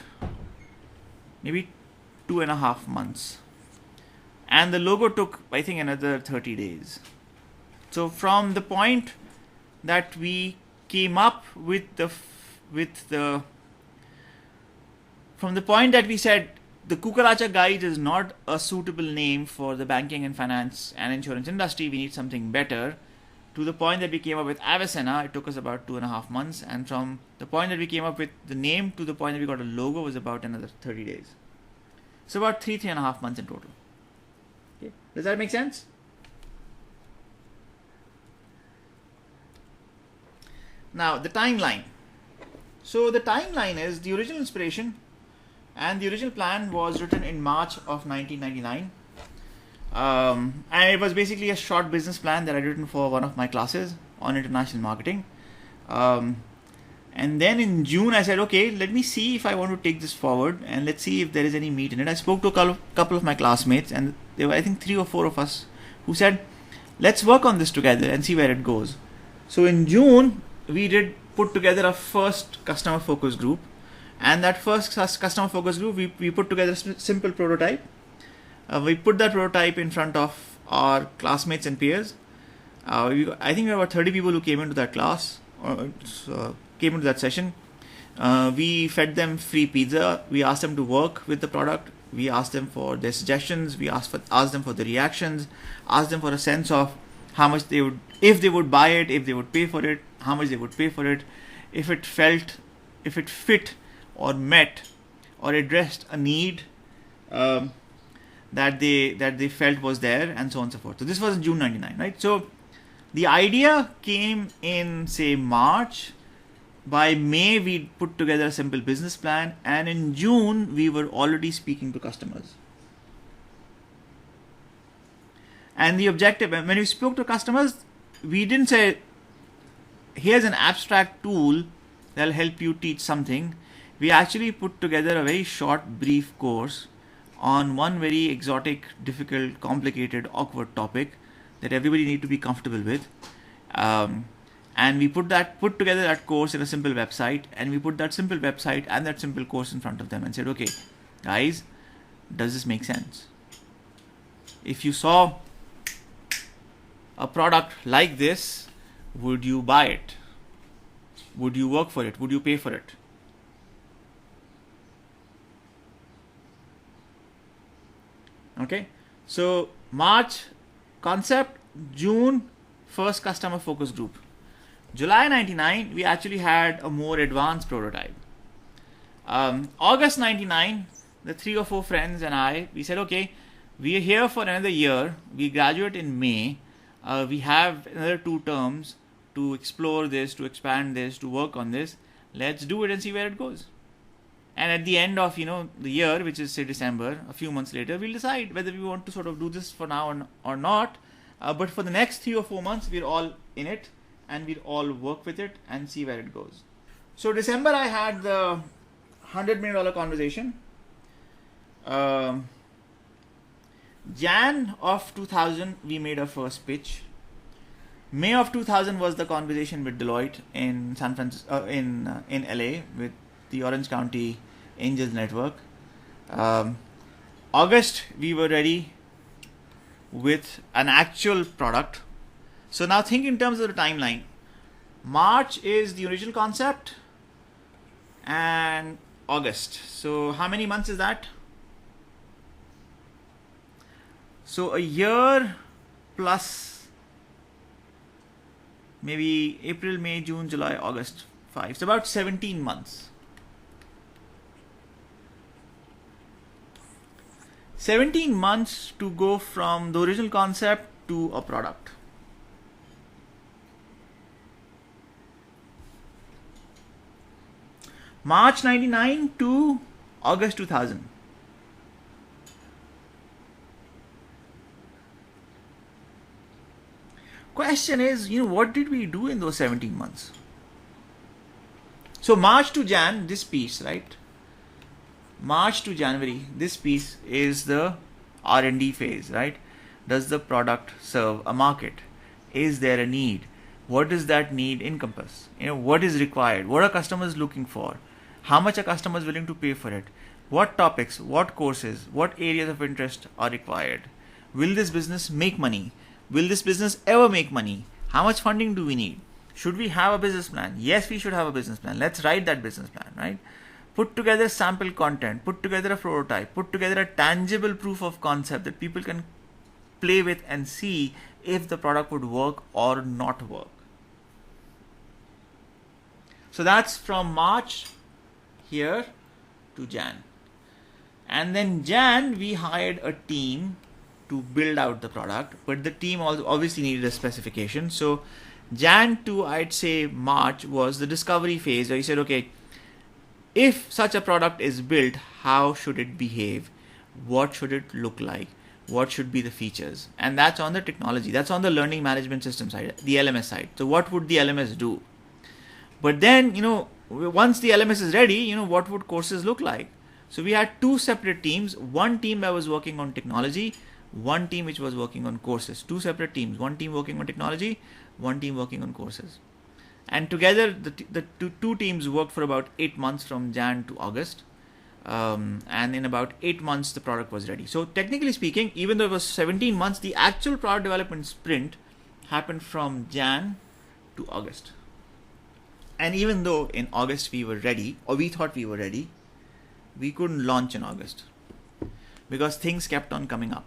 maybe 2.5 months. And the logo took, I think, another 30 days. So from the point that we came up with from the point that we said the Cucaracha Guide is not a suitable name for the banking and finance and insurance industry, we need something better, to the point that we came up with Avicenna, it took us about 2.5 months. And from the point that we came up with the name to the point that we got a logo was about another 30 days. So about 3.5 months in total. Okay. Does that make sense? Now the timeline. So the timeline is the original inspiration and the original plan was written in March of 1999. And it was basically a short business plan that I'd written for one of my classes on international marketing. And then in June I said, okay, let me see if I want to take this forward and let's see if there is any meat in it. I spoke to a couple of my classmates, and there were I think 3 or 4 of us who said, let's work on this together and see where it goes. So in June we did put together a first customer focus group, and that first customer focus group we put together a simple prototype. We put that prototype in front of our classmates and peers. I think there were 30 people who came into that class, came into that session. We fed them free pizza. We asked them to work with the product. We asked them for their suggestions. We asked them for the reactions. Asked them for a sense of how much they would, if they would buy it, if they would pay for it, how much they would pay for it, if it fit or met or addressed a need that they felt was there, and so on and so forth. So this was in June 99, right? So the idea came in, say, March. By May, we put together a simple business plan, and in June, we were already speaking to customers. And the objective, when we spoke to customers, we didn't say, here's an abstract tool that'll help you teach something. We actually put together a very short, brief course on one very exotic, difficult, complicated, awkward topic that everybody need to be comfortable with. And we put together that course in a simple website, and we put that simple website and that simple course in front of them and said, okay, guys, does this make sense? If you saw a product like this, would you buy it? Would you work for it? Would you pay for it? Okay, so March concept, June first customer focus group. July 99, we actually had a more advanced prototype. August 99, the 3 or 4 friends and I, we said, okay, we are here for another year. We graduate in May. We have another 2 terms to explore this, to expand this, to work on this. Let's do it and see where it goes. And at the end of the year, which is say December, a few months later, we'll decide whether we want to sort of do this for now or not. But for the next 3 or 4 months, we're all in it, and we'll all work with it and see where it goes. So December, I had the $100 million conversation. Jan of 2000, we made our first pitch. May of 2000 was the conversation with Deloitte in San Francisco, in LA, with the Orange County Angels Network. August, we were ready with an actual product. So now think in terms of the timeline. March is the original concept, and August. So how many months is that? So a year plus maybe April, May, June, July, August, 5. It's about 17 months. 17 months to go from the original concept to a product. March 99 to August 2000. Question is, what did we do in those 17 months? So March to Jan, this piece, right? March to January, this piece is the R&D phase, right? Does the product serve a market? Is there a need? What does that need encompass? What is required? What are customers looking for? How much are customers willing to pay for it? What topics, what courses, what areas of interest are required? Will this business make money? Will this business ever make money? How much funding do we need? Should we have a business plan? Yes, we should have a business plan. Let's write that business plan, right? Put together sample content, put together a prototype, put together a tangible proof of concept that people can play with and see if the product would work or not work. So that's from March here to Jan. And then Jan, we hired a team to build out the product, but the team also obviously needed a specification. So Jan to, I'd say, March was the discovery phase where you said, okay, if such a product is built, how should it behave? What should it look like? What should be the features? And that's on the technology. That's on the learning management system side, the LMS side. So what would the LMS do? But then, once the LMS is ready, what would courses look like? So we had two separate teams. One team that was working on technology, one team which was working on courses. Two separate teams. One team working on technology, one team working on courses. And together, the two teams worked for about 8 months from Jan to August. And in about 8 months, the product was ready. So technically speaking, even though it was 17 months, the actual product development sprint happened from Jan to August. And even though in August we were ready, or we thought we were ready, we couldn't launch in August because things kept on coming up.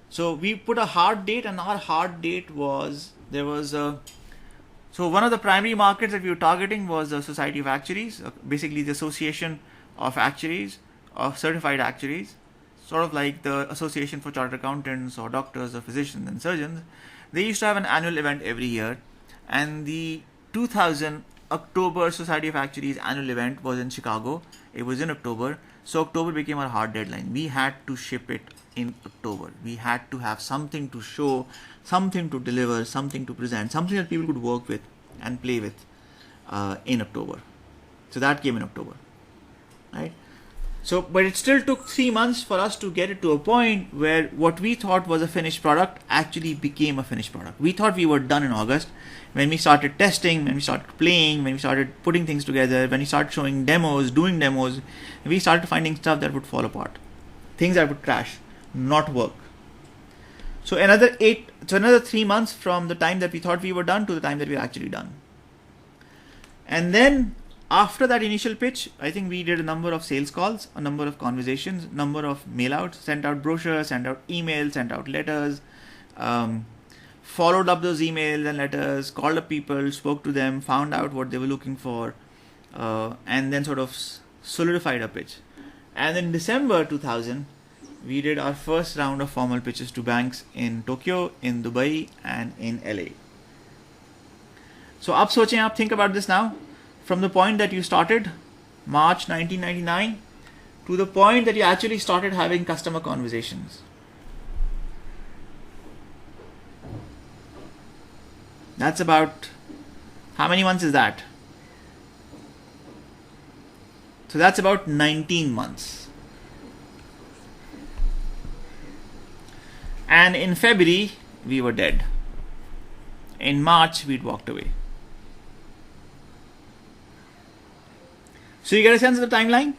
So we put a hard date, and our hard date was, so one of the primary markets that we were targeting was the Society of Actuaries, basically the Association of Actuaries, of Certified Actuaries, sort of like the Association for Chartered Accountants or doctors or physicians and surgeons. They used to have an annual event every year, and the 2000 October Society of Actuaries annual event was in Chicago. It was in October. So October became our hard deadline. We had to ship it in October. We had to have something to show, something to deliver, something to present, something that people could work with and play with in October. So that came in October, right? So, but it still took 3 months for us to get it to a point where what we thought was a finished product actually became a finished product. We thought we were done in August. When we started testing, when we started playing, when we started putting things together, when we started showing demos, doing demos, we started finding stuff that would fall apart, things that would crash, not work. So another 3 months from the time that we thought we were done to the time that we were actually done. And then after that initial pitch, I think we did a number of sales calls, a number of conversations, number of mail outs, sent out brochures, sent out emails, sent out letters, followed up those emails and letters, called up people, spoke to them, found out what they were looking for, and then sort of solidified a pitch. And in December 2000, we did our first round of formal pitches to banks in Tokyo, in Dubai, and in LA. So आप सोचें, आप think about this now. From the point that you started, March 1999, to the point that you actually started having customer conversations. That's about, how many months is that? So that's about 19 months. And in February, we were dead. In March, we'd walked away. So you get a sense of the timeline,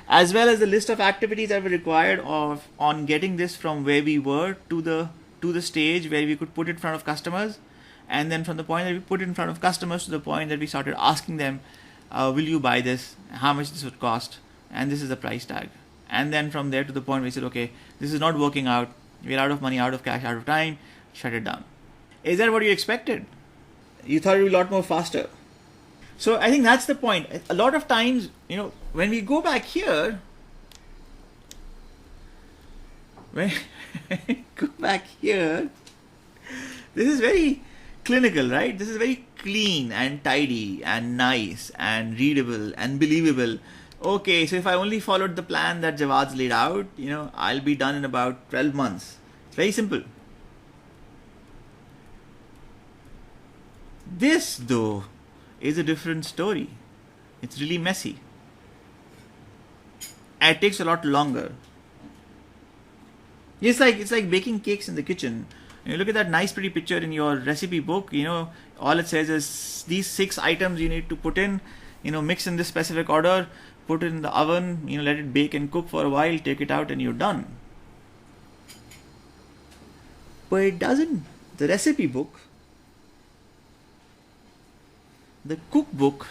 as well as the list of activities that were required on getting this from where we were to the stage where we could put it in front of customers, and then from the point that we put it in front of customers to the point that we started asking them, will you buy this? How much this would cost? And this is the price tag. And then from there to the point where we said, okay, this is not working out. We're out of money, out of cash, out of time. Shut it down. Is that what you expected? You thought it would be a lot more faster. So I think that's the point. A lot of times, when we go back here, this is very clinical, right? This is very clean and tidy and nice and readable and believable. Okay, so if I only followed the plan that Jawwad's laid out, I'll be done in about 12 months. It's very simple. This, though, is a different story. It's really messy. And it takes a lot longer. It's like baking cakes in the kitchen. You look at that nice pretty picture in your recipe book, all it says is these 6 items you need to put in, mix in this specific order, put it in the oven, let it bake and cook for a while, take it out and you're done. But it doesn't. The recipe book, the cookbook,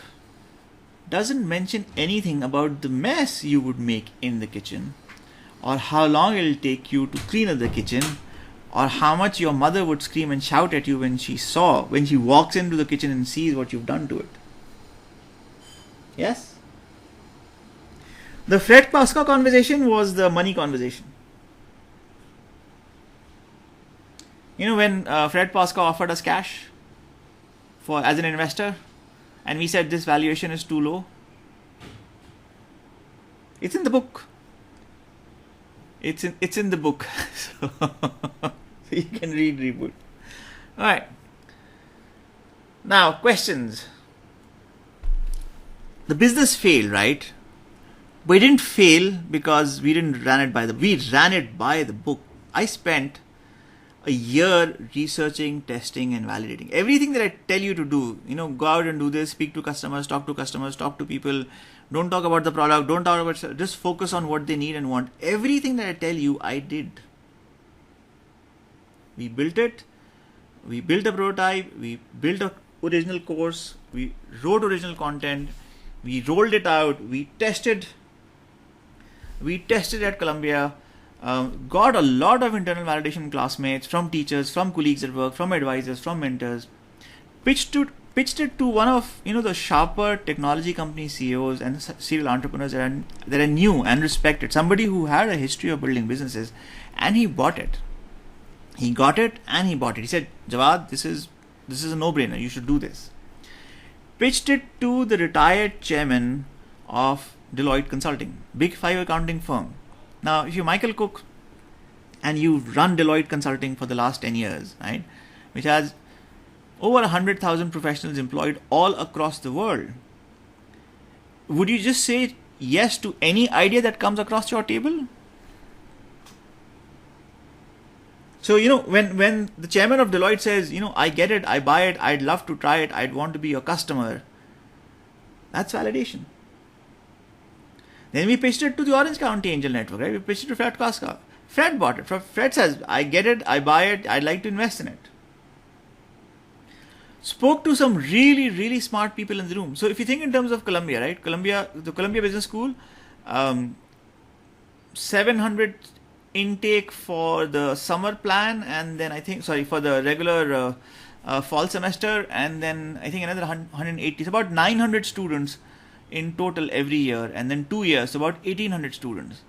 doesn't mention anything about the mess you would make in the kitchen, or how long it'll take you to clean up the kitchen, or how much your mother would scream and shout at you when she walks into the kitchen and sees what you've done to it. Yes? The Fred Pasca conversation was the money conversation. When Fred Pasca offered us cash as an investor, and we said this valuation is too low, it's in the book. It's in the book. So you can read Reboot. Alright. Now, questions. The business failed, right? We didn't fail because we ran it by the book. I spent a year researching, testing, and validating. Everything that I tell you to do, go out and do this, speak to customers, talk to people, don't talk about the product, don't talk about, just focus on what they need and want. Everything that I tell you, I did. We built it, we built a prototype, we built an original course, we wrote original content, we rolled it out, we tested at Columbia, got a lot of internal validation from classmates, from teachers, from colleagues at work, from advisors, from mentors, pitched it to one of the sharper technology company CEOs and serial entrepreneurs that I knew and respected, somebody who had a history of building businesses, and he bought it. He got it and he bought it. He said, Jawwad, this is a no-brainer. You should do this. Pitched it to the retired chairman of Deloitte Consulting, Big 5 accounting firm. Now, if you're Michael Cook and you've run Deloitte Consulting for the last 10 years, right, which has over 100,000 professionals employed all across the world, would you just say yes to any idea that comes across your table? So, when the chairman of Deloitte says, I get it, I buy it, I'd love to try it, I'd want to be your customer, that's validation. Then we pitched it to the Orange County Angel Network, right? We pitched it to Fred Pasca. Fred bought it. Fred says, I get it, I buy it, I'd like to invest in it. Spoke to some really, really smart people in the room. So if you think in terms of Columbia, right? The Columbia Business School, 700 intake for the summer plan, and then for the regular fall semester, and then I think another 180. It's about 900 students in total every year, and then 2 years, so about 1800 students.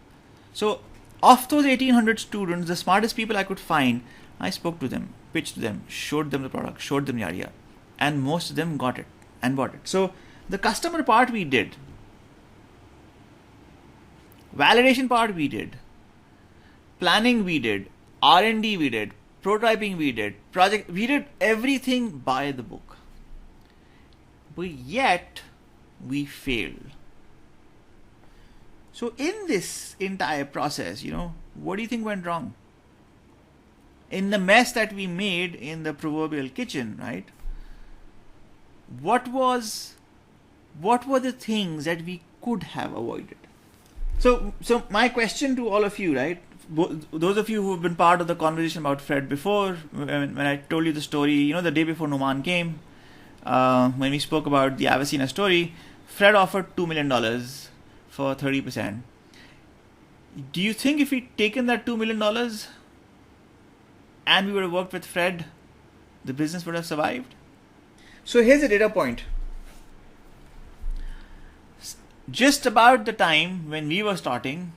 So of those 1800 students, the smartest people I could find, I spoke to them, pitched to them, showed them the product, showed them the idea, and most of them got it and bought it. So the customer part we did, validation part we did, planning we did, R&D we did, prototyping we did, we did everything by the book. But yet we failed. So in this entire process, what do you think went wrong? In the mess that we made in the proverbial kitchen, right? What were the things that we could have avoided? So my question to all of you, right? Those of you who have been part of the conversation about Fred before, when I told you the story, the day before Numan came, when we spoke about the Avicena story, Fred offered $2 million for 30%. Do you think if we'd taken that $2 million and we would have worked with Fred, the business would have survived? So here's a data point. Just about the time when we were starting,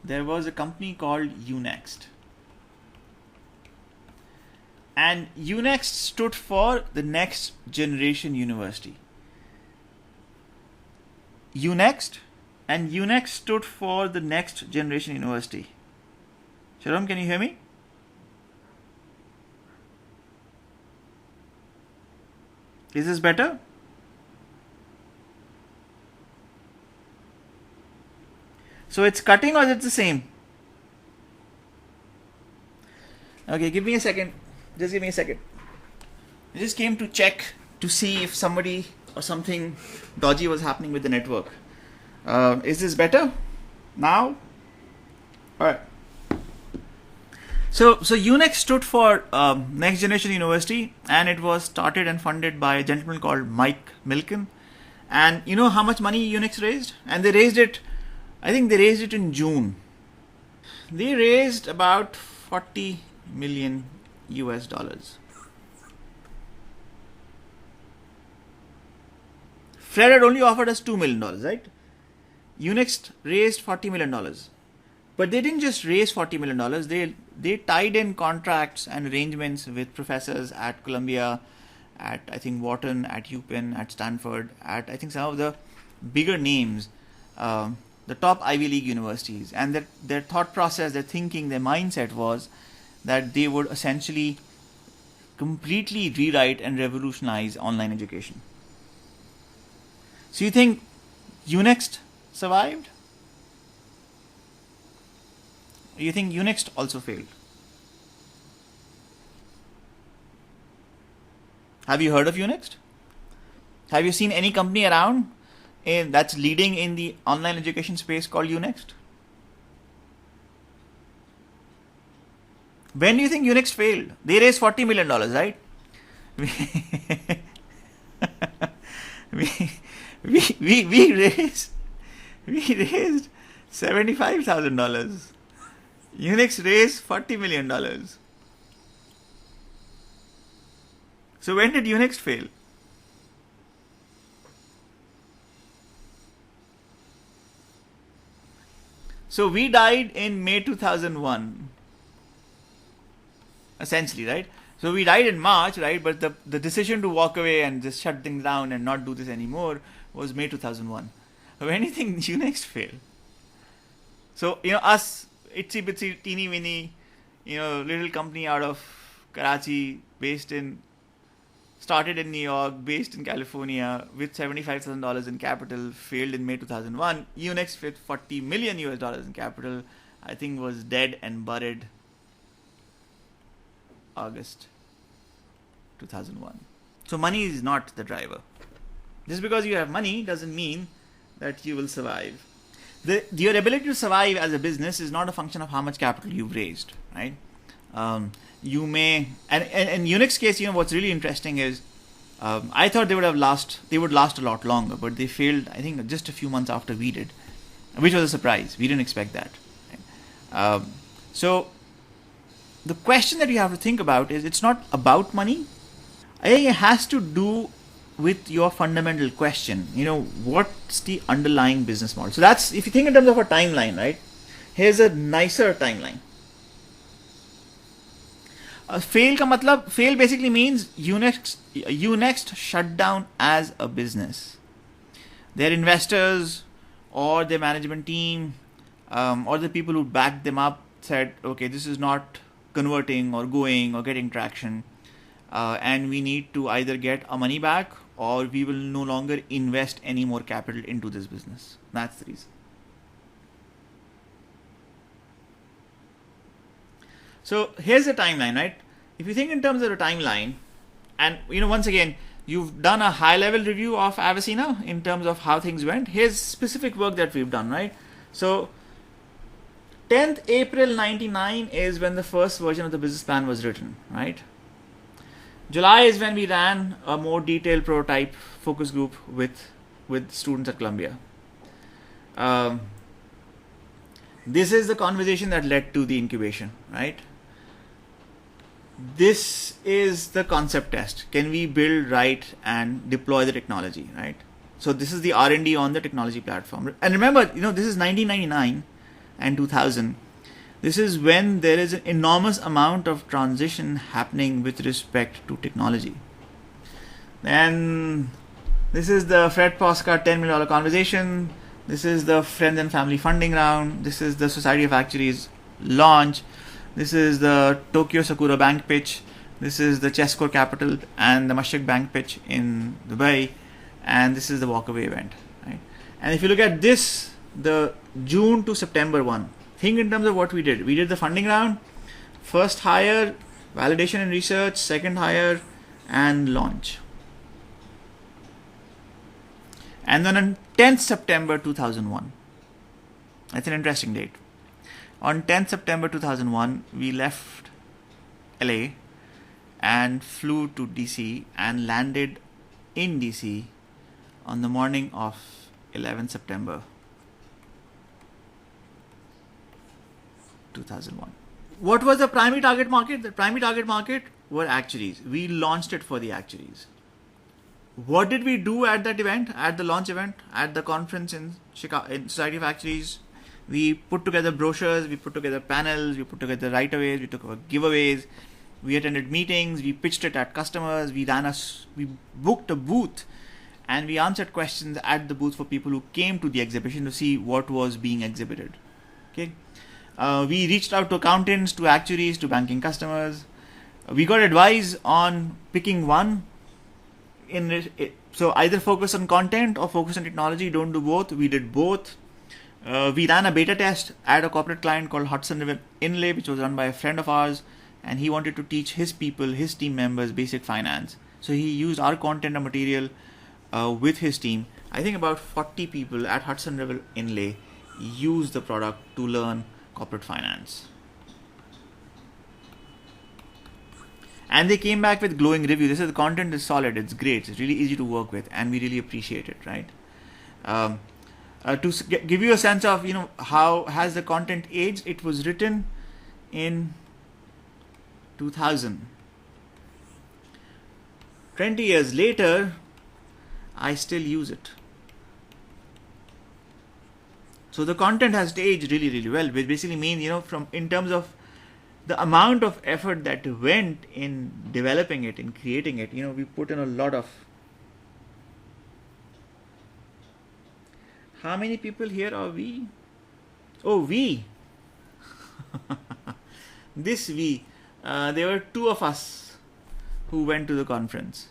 there was a company called Unext. And Unext stood for the Next Generation University. Unext And UNEX stood for the Next Generation University. Sharon, can you hear me? Is this better? So it's cutting or is it the same? Okay, give me a second. Just give me a second. I just came to check to see if somebody or something dodgy was happening with the network. Is this better now? All right. So UNEX stood for Next Generation University, and it was started and funded by a gentleman called Mike Milken. And you know how much money UNEX raised? And they raised it, I think they raised it in June. They raised about 40 million US dollars. Fred had only offered us $2 million, right? UNEX raised $40 million. But they didn't just raise $40 million. They tied in contracts and arrangements with professors at Columbia, at I think Wharton, at UPenn, at Stanford, at I think some of the bigger names, the top Ivy League universities. And their thought process, their thinking, their mindset was that they would essentially completely rewrite and revolutionize online education. So you think UNEX survived? You think UNEX also failed? Have you heard of UNEX? Have you seen any company around that's leading in the online education space called UNEX? When do you think UNEX failed? They raised $40 million, right? We raised $75,000. UNEX raised $40 million. So when did UNEX fail? So we died in May 2001. Essentially, right? So we died in March, right? But the decision to walk away and just shut things down and not do this anymore was May 2001. When do you think UNEX failed? So, us, itsy bitsy, teeny weeny, little company out of Karachi, started in New York, based in California, with $75,000 in capital, failed in May 2001. UNEX with $40 million US in capital, I think was dead and buried August 2001. So money is not the driver. Just because you have money doesn't mean that you will survive. Your ability to survive as a business is not a function of how much capital you've raised, right? You may, and in UNEX case, what's really interesting is, I thought they would last a lot longer, but they failed, I think, just a few months after we did, which was a surprise. We didn't expect that. Right? So the question that you have to think about is, it's not about money. I think it has to do with your fundamental question. What's the underlying business model? So that's, if you think in terms of a timeline, right? Here's a nicer timeline. Fail basically means UNEX shut down as a business. Their investors or their management team or the people who backed them up said, okay, this is not converting or going or getting traction, and we need to either get our money back or we will no longer invest any more capital into this business. That's the reason. So here's the timeline, right? If you think in terms of the timeline, and once again, you've done a high-level review of Avicenna in terms of how things went. Here's specific work that we've done, right? So 10th April 99 is when the first version of the business plan was written, right? July is when we ran a more detailed prototype focus group with students at Columbia. This is the conversation that led to the incubation, right? This is the concept test. Can we build, write, and deploy the technology, right? So this is the R&D on the technology platform. And remember, this is 1999 and 2000. This is when there is an enormous amount of transition happening with respect to technology. Then this is the Fred Posca $10 million conversation. This is the friends and family funding round. This is the Society of Actuaries launch. This is the Tokyo Sakura Bank pitch. This is the Chesscore Capital and the Mashik Bank pitch in Dubai. And this is the walkaway event. Right? And if you look at this, the June to September one, think in terms of what we did. We did the funding round, first hire, validation and research, second hire, and launch. And then on 10th September 2001, that's an interesting date. On 10th September 2001, we left LA and flew to DC and landed in DC on the morning of 11th September 2001. What was the primary target market? The primary target market were actuaries. We launched it for the actuaries. What did we do at that event, at the launch event, at the conference in Chicago, in Society of Actuaries? We put together brochures, we put together panels, we put together write-aways, we took giveaways, we attended meetings, we pitched it at customers, we booked a booth, and we answered questions at the booth for people who came to the exhibition to see what was being exhibited. Okay, we reached out to accountants, to actuaries, to banking customers. We got advice on picking one. So either focus on content or focus on technology. Don't do both. We did both. We ran a beta test at a corporate client called Hudson River Inlay, which was run by a friend of ours, and he wanted to teach his people, his team members, basic finance. So he used our content and material with his team. I think about 40 people at Hudson River Inlay used the product to learn corporate finance. And they came back with glowing reviews. They said the content is solid, it's great, it's really easy to work with, and we really appreciate it, right? To give you a sense of, how has the content aged, it was written in 2000. 20 years later, I still use it. So the content has aged really, really well, which basically means, in terms of the amount of effort that went in developing it, in creating it, we put in a lot of. How many people here are we? Oh, we. This we. There were 2 of us who went to the conference.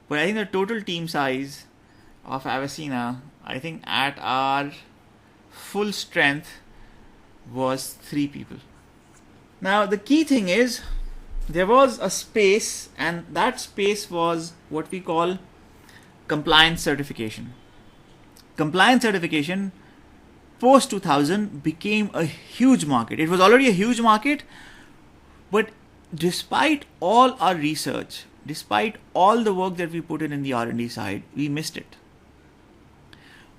But I think the total team size of Avicina, I think at our full strength, was 3 people. Now, the key thing is, there was a space, and that space was what we call compliance certification. Compliance certification post 2000 became a huge market. It was already a huge market, but despite all our research, despite all the work that we put in the R&D side, we missed it.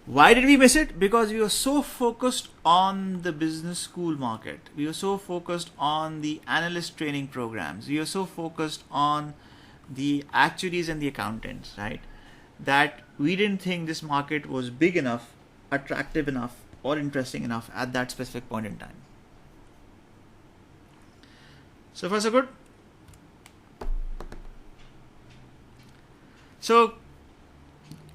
Why did we miss it? Because we were so focused on the business school market. We were so focused on the analyst training programs. We were so focused on the actuaries and the accountants, right? That we didn't think this market was big enough, attractive enough, or interesting enough at that specific point in time. So far so good? So,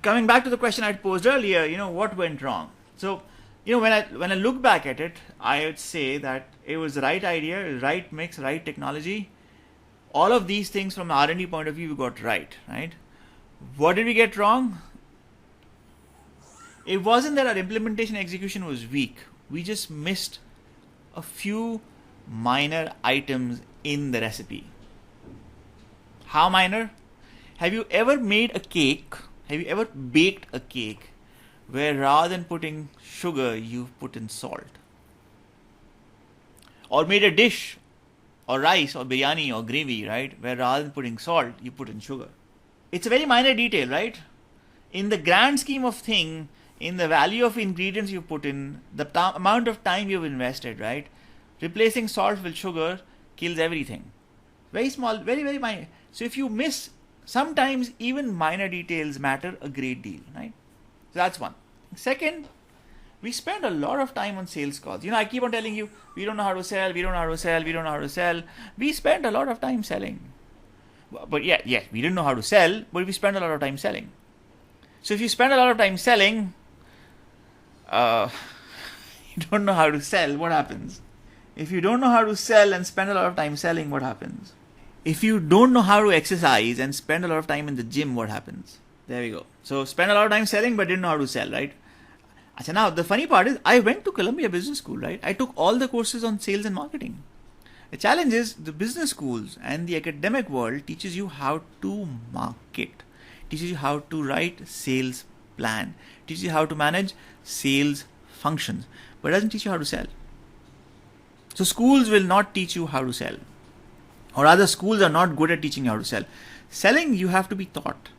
coming back to the question I posed earlier, what went wrong? So, when I look back at it, I would say that it was the right idea, right mix, right technology. All of these things from an R&D point of view, we got right? What did we get wrong? It wasn't that our implementation execution was weak. We just missed a few minor items in the recipe. How minor? Have you ever made a cake? Have you ever baked a cake where rather than putting sugar, you've put in salt? Or made a dish or rice or biryani or gravy, right? Where rather than putting salt, you put in sugar. It's a very minor detail, right? In the grand scheme of things, in the value of ingredients you put in, the amount of time you've invested, right? Replacing salt with sugar kills everything. Very small, very, very minor. So if you miss, sometimes even minor details matter a great deal, right? So that's one. Second, we spend a lot of time on sales calls. I keep on telling you, we don't know how to sell, we don't know how to sell, we don't know how to sell. We spend a lot of time selling. But yeah, we didn't know how to sell, but we spent a lot of time selling. So if you spend a lot of time selling, uh, you don't know how to sell, what happens? If you don't know how to sell and spend a lot of time selling, what happens? If you don't know how to exercise and spend a lot of time in the gym, what happens? There we go. So spend a lot of time selling but didn't know how to sell, right? Achha, now the funny part is I went to Columbia Business School, right? I took all the courses on sales and marketing. The challenge is the business schools and the academic world teaches you how to market, teaches you how to write sales plan, teaches you how to manage sales functions, but doesn't teach you how to sell. So schools will not teach you how to sell, or rather schools are not good at teaching you how to sell. Selling, you have to be taught.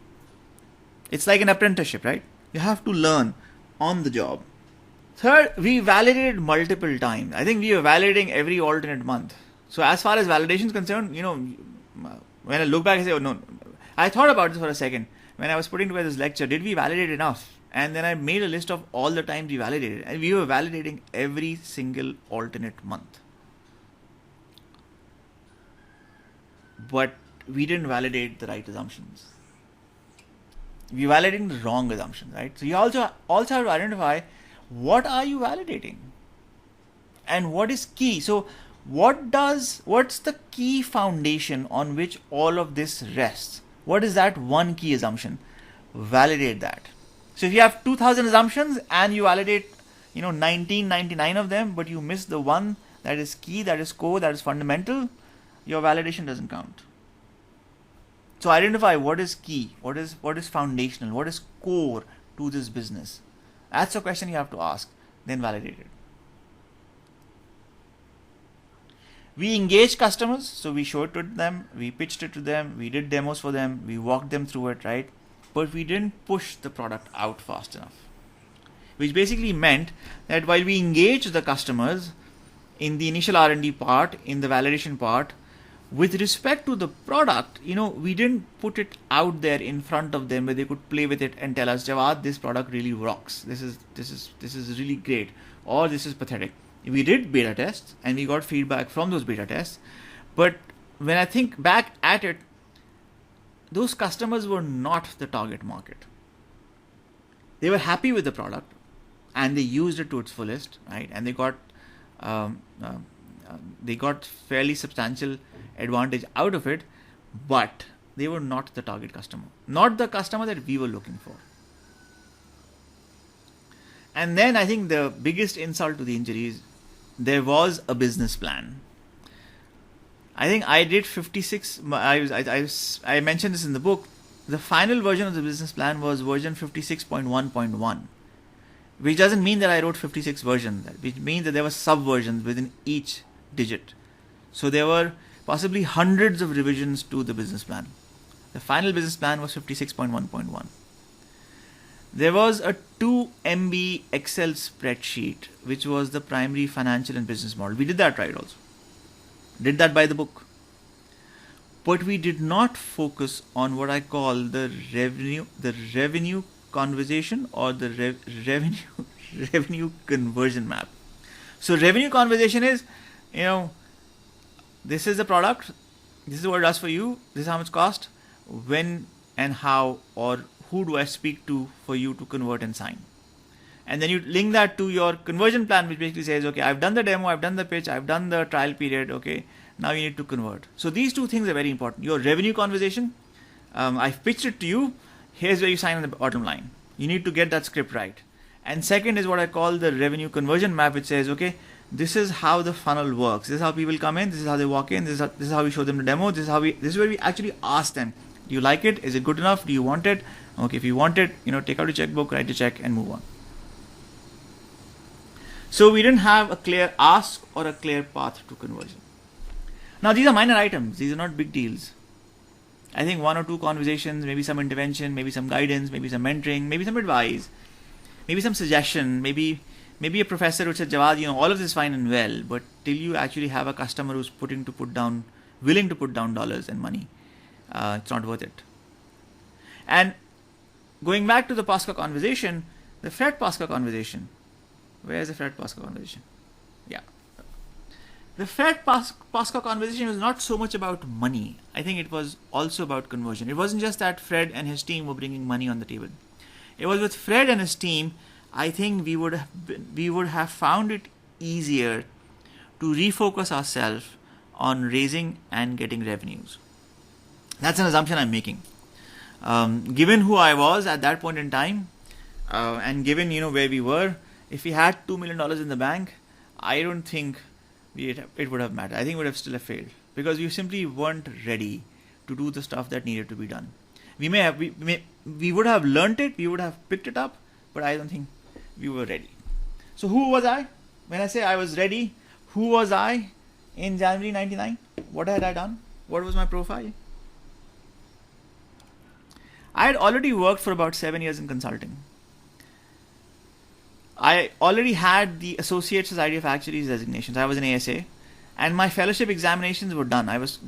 It's like an apprenticeship, right? You have to learn on the job. Third, we validated multiple times. I think we were validating every alternate month. So as far as validation is concerned, when I look back, I say, oh no, I thought about this for a second. When I was putting together this lecture, did we validate enough? And then I made a list of all the times we validated. And we were validating every single alternate month. But we didn't validate the right assumptions. We validating the wrong assumptions, right? So you also have to identify what are you validating and what is key. So what's the key foundation on which all of this rests? What is that one key assumption? Validate that. So if you have 2000 assumptions and you validate 1999 of them, but you miss the one that is key, that is core, that is fundamental, your validation doesn't count. So identify what is key, what is foundational, what is core to this business. That's a question you have to ask, then validate it. We engaged customers, so we showed it to them, we pitched it to them, we did demos for them, we walked them through it, right? But we didn't push the product out fast enough. Which basically meant that while we engaged the customers in the initial R&D part, in the validation part, with respect to the product, we didn't put it out there in front of them where they could play with it and tell us, Jawwad, this product really rocks. This is really great, or this is pathetic. We did beta tests and we got feedback from those beta tests. But when I think back at it, those customers were not the target market. They were happy with the product and they used it to its fullest, right? And they got fairly substantial advantage out of it, but they were not the target customer, not the customer that we were looking for. And then I think the biggest insult to the injury is there was a business plan. I think I did 56. I mentioned this in the book. The final version of the business plan was version 56.1.1, which doesn't mean that I wrote 56 versions, which means that there were subversions within each digit. So there were possibly hundreds of revisions to the business plan. The final business plan was 56.1.1. There was a 2 MB Excel spreadsheet, which was the primary financial and business model. We did that right also. Did that by the book. But we did not focus on what I call the revenue conversation, or the revenue conversion map. So revenue conversation is, this is the product, this is what it does for you, this is how much cost, when and how or who do I speak to for you to convert and sign. And then you link that to your conversion plan, which basically says, okay, I've done the demo, I've done the pitch, I've done the trial period, okay, now you need to convert. So these two things are very important. Your revenue conversation, I've pitched it to you, here's where you sign on the bottom line. You need to get that script right. And second is what I call the revenue conversion map, which says, okay, this is how the funnel works. This is how people come in. This is how they walk in. This is how we show them the demo. This is where we actually ask them, do you like it? Is it good enough? Do you want it? Okay, if you want it, take out a checkbook, write a check, and move on. So we didn't have a clear ask or a clear path to conversion. Now these are minor items. These are not big deals. I think 1 or 2 conversations, maybe some intervention, maybe some guidance, maybe some mentoring, maybe some advice, maybe some suggestion, maybe a professor would say, Jawwad, all of this is fine and well, but till you actually have a customer who's willing to put down dollars and money, it's not worth it. And going back to the Pasca conversation, the Fred Pasca conversation. Where's the Fred Pasca conversation? Yeah. The Fred Pasca conversation was not so much about money. I think it was also about conversion. It wasn't just that Fred and his team were bringing money on the table. It was with Fred and his team, I think we would have found it easier to refocus ourselves on raising and getting revenues. That's an assumption I'm making. Given who I was at that point in time, and given where we were, if we had $2 million in the bank, I don't think it would have mattered. I think it would have still have failed because we simply weren't ready to do the stuff that needed to be done. We would have learnt it, we would have picked it up, but I don't think we were ready. So who was I? When I say I was ready, who was I in January 99? What had I done? What was my profile? I had already worked for about 7 years in consulting. I already had the Associate Society of Actuaries designations. I was an ASA. And my fellowship examinations were done. I was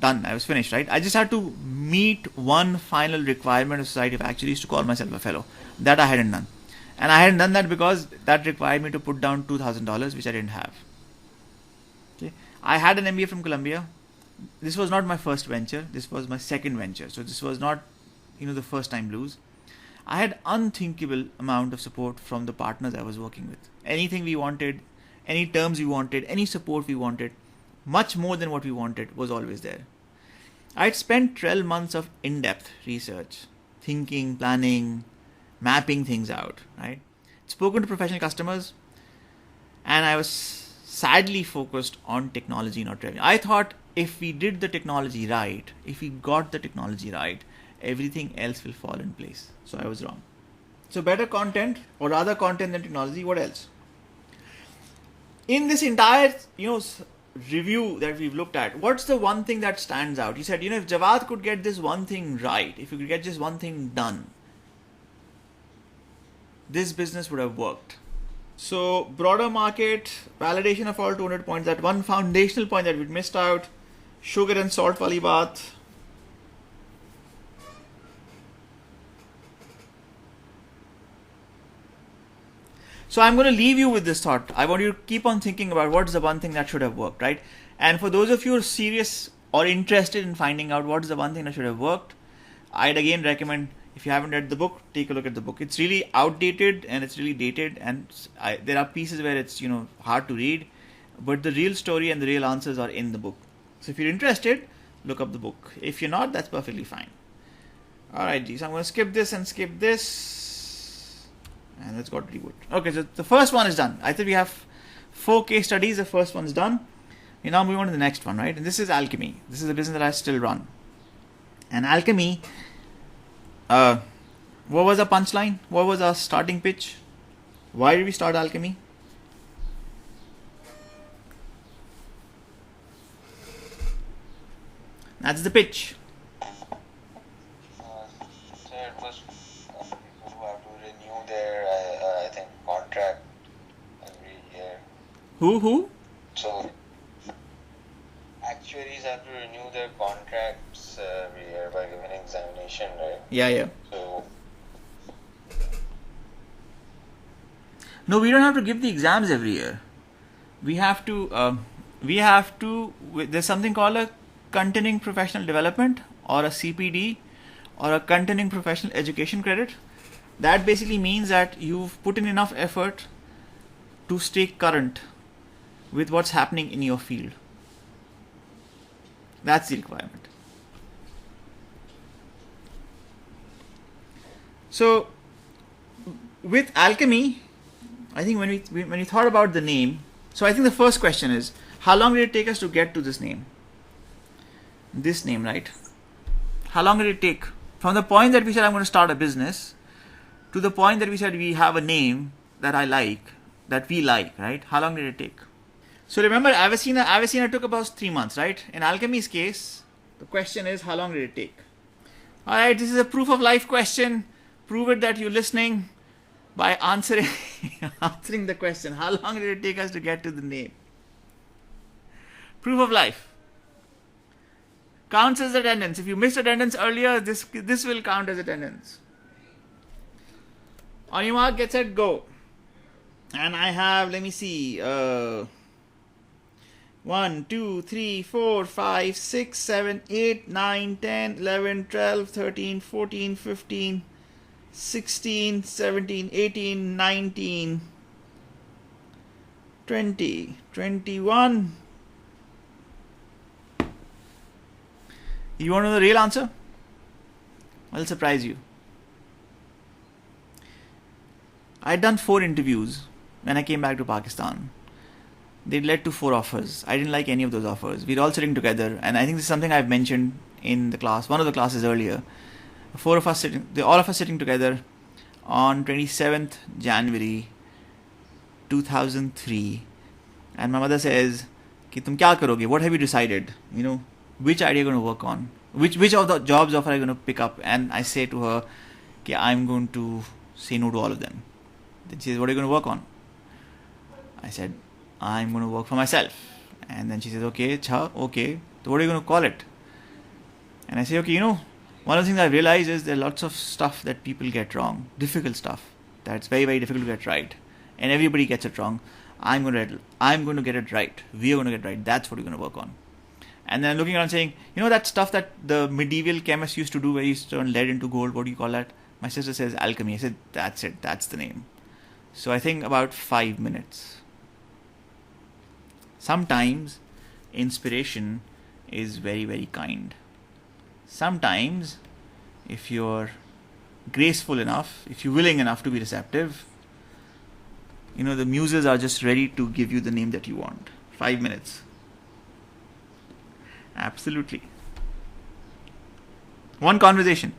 finished, right? I just had to meet one final requirement of Society of Actuaries to call myself a fellow. That I hadn't done. And I hadn't done that because that required me to put down $2,000, which I didn't have. Okay. I had an MBA from Columbia. This was not my first venture. This was my second venture. So this was not, the first time blues. I had unthinkable amount of support from the partners I was working with. Anything we wanted, any terms we wanted, any support we wanted, much more than what we wanted was always there. I'd spent 12 months of in-depth research, thinking, planning, mapping things out, right? Spoken to professional customers, and I was sadly focused on technology, not revenue. I thought if we did the technology right, if we got the technology right, everything else will fall in place. So I was wrong. So better content, or rather content than technology, what else? In this entire, review that we've looked at, what's the one thing that stands out? He said, if Jawwad could get this one thing right, if he could get just one thing done, this business would have worked. So broader market, validation of all 200 points, that one foundational point that we missed out, sugar and salt wali baat. So I'm going to leave you with this thought. I want you to keep on thinking about what's the one thing that should have worked, right? And for those of you who are serious or interested in finding out what is the one thing that should have worked, I'd again recommend, if you haven't read the book, take a look at the book. It's really outdated and it's really dated, and there are pieces where it's hard to read, but the real story and the real answers are in the book. So if you're interested, look up the book. If you're not, that's perfectly fine. Alright, so I'm going to skip this and skip this. And let's go to reboot. Okay, so the first one is done. I think we have 4 case studies. The first one is done. We now move on to the next one, right? And this is Alchemy. This is a business that I still run. And Alchemy, what was our punchline? What was our starting pitch? Why did we start Alchemy? That's the pitch. Who?
So, actuaries have to renew their contracts every year by giving an examination, right?
Yeah.
So,
no, we don't have to give the exams every year. We have to. There's something called a continuing professional development, or a CPD, or a continuing professional education credit. That basically means that you've put in enough effort to stay current with what's happening in your field. That's the requirement. So with Alchemy, I think when we thought about the name, so I think the first question is, how long did it take us to get to this name? This name, right? How long did it take? From the point that we said I'm going to start a business, to the point that we said we have a name that we like, right? How long did it take? So remember, Avicenna took about 3 months, right? In Alchemy's case, the question is, how long did it take? Alright, this is a proof of life question. Prove it that you're listening by answering the question. How long did it take us to get to the name? Proof of life. Counts as attendance. If you missed attendance earlier, this will count as attendance. On your mark, get set, go. And I have, let me see, 1, 2, 3, 4, 5, 6, 7, 8, 9, 10, 11, 12, 13, 14, 15, 16, 17, 18, 19, 20, 21. You want to know the real answer? I'll surprise you. I'd done 4 interviews when I came back to Pakistan. They led to 4 offers. I didn't like any of those offers. We were all sitting together, and I think this is something I've mentioned in the class, one of the classes earlier. All of us sitting together on 27th January 2003, and my mother says, "Ki tum kya karoge? What have you decided? Which idea are you going to work on? Which of the jobs offer are you going to pick up?" And I say to her, "Ki I'm going to say no to all of them." Then she says, "What are you going to work on?" I said, "I'm going to work for myself." And then she says, "Okay, okay. So what are you going to call it?" And I say, "Okay, one of the things I've realized is there are lots of stuff that people get wrong, difficult stuff that's very, very difficult to get right, and everybody gets it wrong. I'm going to get it right. We are going to get it right. That's what we're going to work on." And then looking around saying, that stuff that the medieval chemists used to do where you used to turn lead into gold, what do you call that? My sister says alchemy. I said, "That's it. That's the name." So I think about 5 minutes. Sometimes inspiration is very, very kind. Sometimes, if you're graceful enough, if you're willing enough to be receptive, the muses are just ready to give you the name that you want. 5 minutes. Absolutely. One conversation.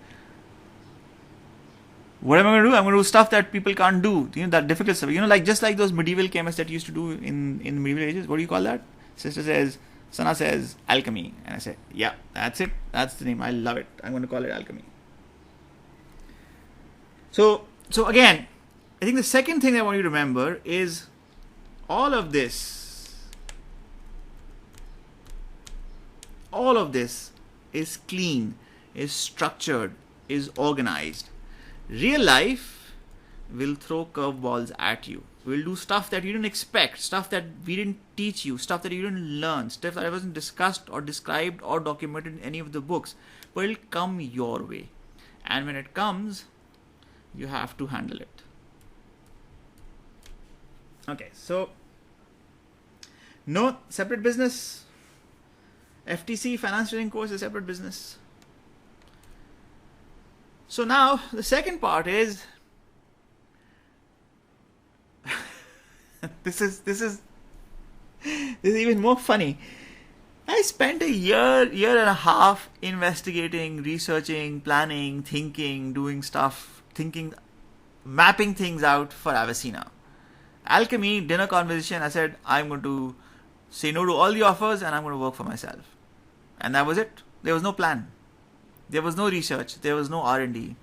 What am I going to do? I'm going to do stuff that people can't do. That difficult stuff. Just like those medieval chemists that used to do in the medieval ages. What do you call that? Sana says alchemy. And I say, yeah, that's it. That's the name. I love it. I'm going to call it alchemy. So again, I think the second thing I want you to remember is all of this is clean, is structured, is organized. Real life will throw curveballs at you. We'll do stuff that you didn't expect, stuff that we didn't teach you, stuff that you didn't learn, stuff that wasn't discussed or described or documented in any of the books. But it'll come your way. And when it comes, you have to handle it. Okay, so no separate business. FTC finance training course is a separate business. So now the second part is this is even more funny. I spent a year and a half investigating, researching, planning, thinking, doing stuff, mapping things out for Avicenna. Alchemy, dinner conversation, I said, I'm going to say no to all the offers and I'm going to work for myself. And that was it. There was no plan. There was no research. There was no R&D.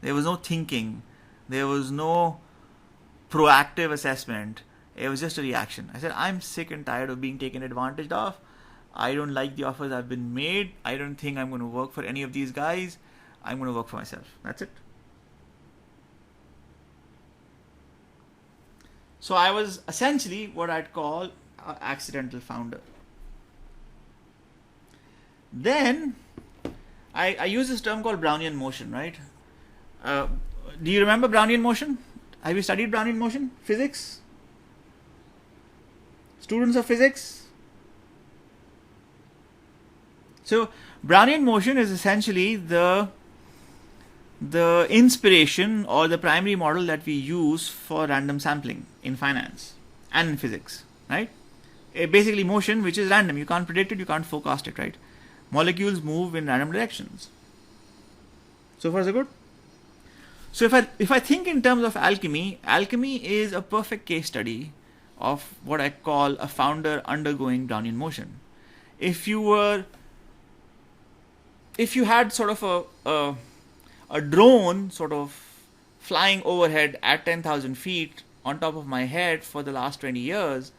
There was no thinking. There was no proactive assessment. It was just a reaction. I said, I'm sick and tired of being taken advantage of. I don't like the offers I've been made. I don't think I'm going to work for any of these guys. I'm going to work for myself. That's it. So I was essentially what I'd call an accidental founder. Then I use this term called Brownian motion, right? Do you remember Brownian motion? Have you studied Brownian motion? Physics? Students of physics? So Brownian motion is essentially the inspiration or the primary model that we use for random sampling in finance and in physics, right? Basically motion which is random. You can't predict it, you can't forecast it, right? Molecules move in random directions. So far so good. So if I think in terms of alchemy is a perfect case study of what I call a founder undergoing Brownian motion. If you had sort of a drone sort of flying overhead at 10,000 feet on top of my head for the last 20 years,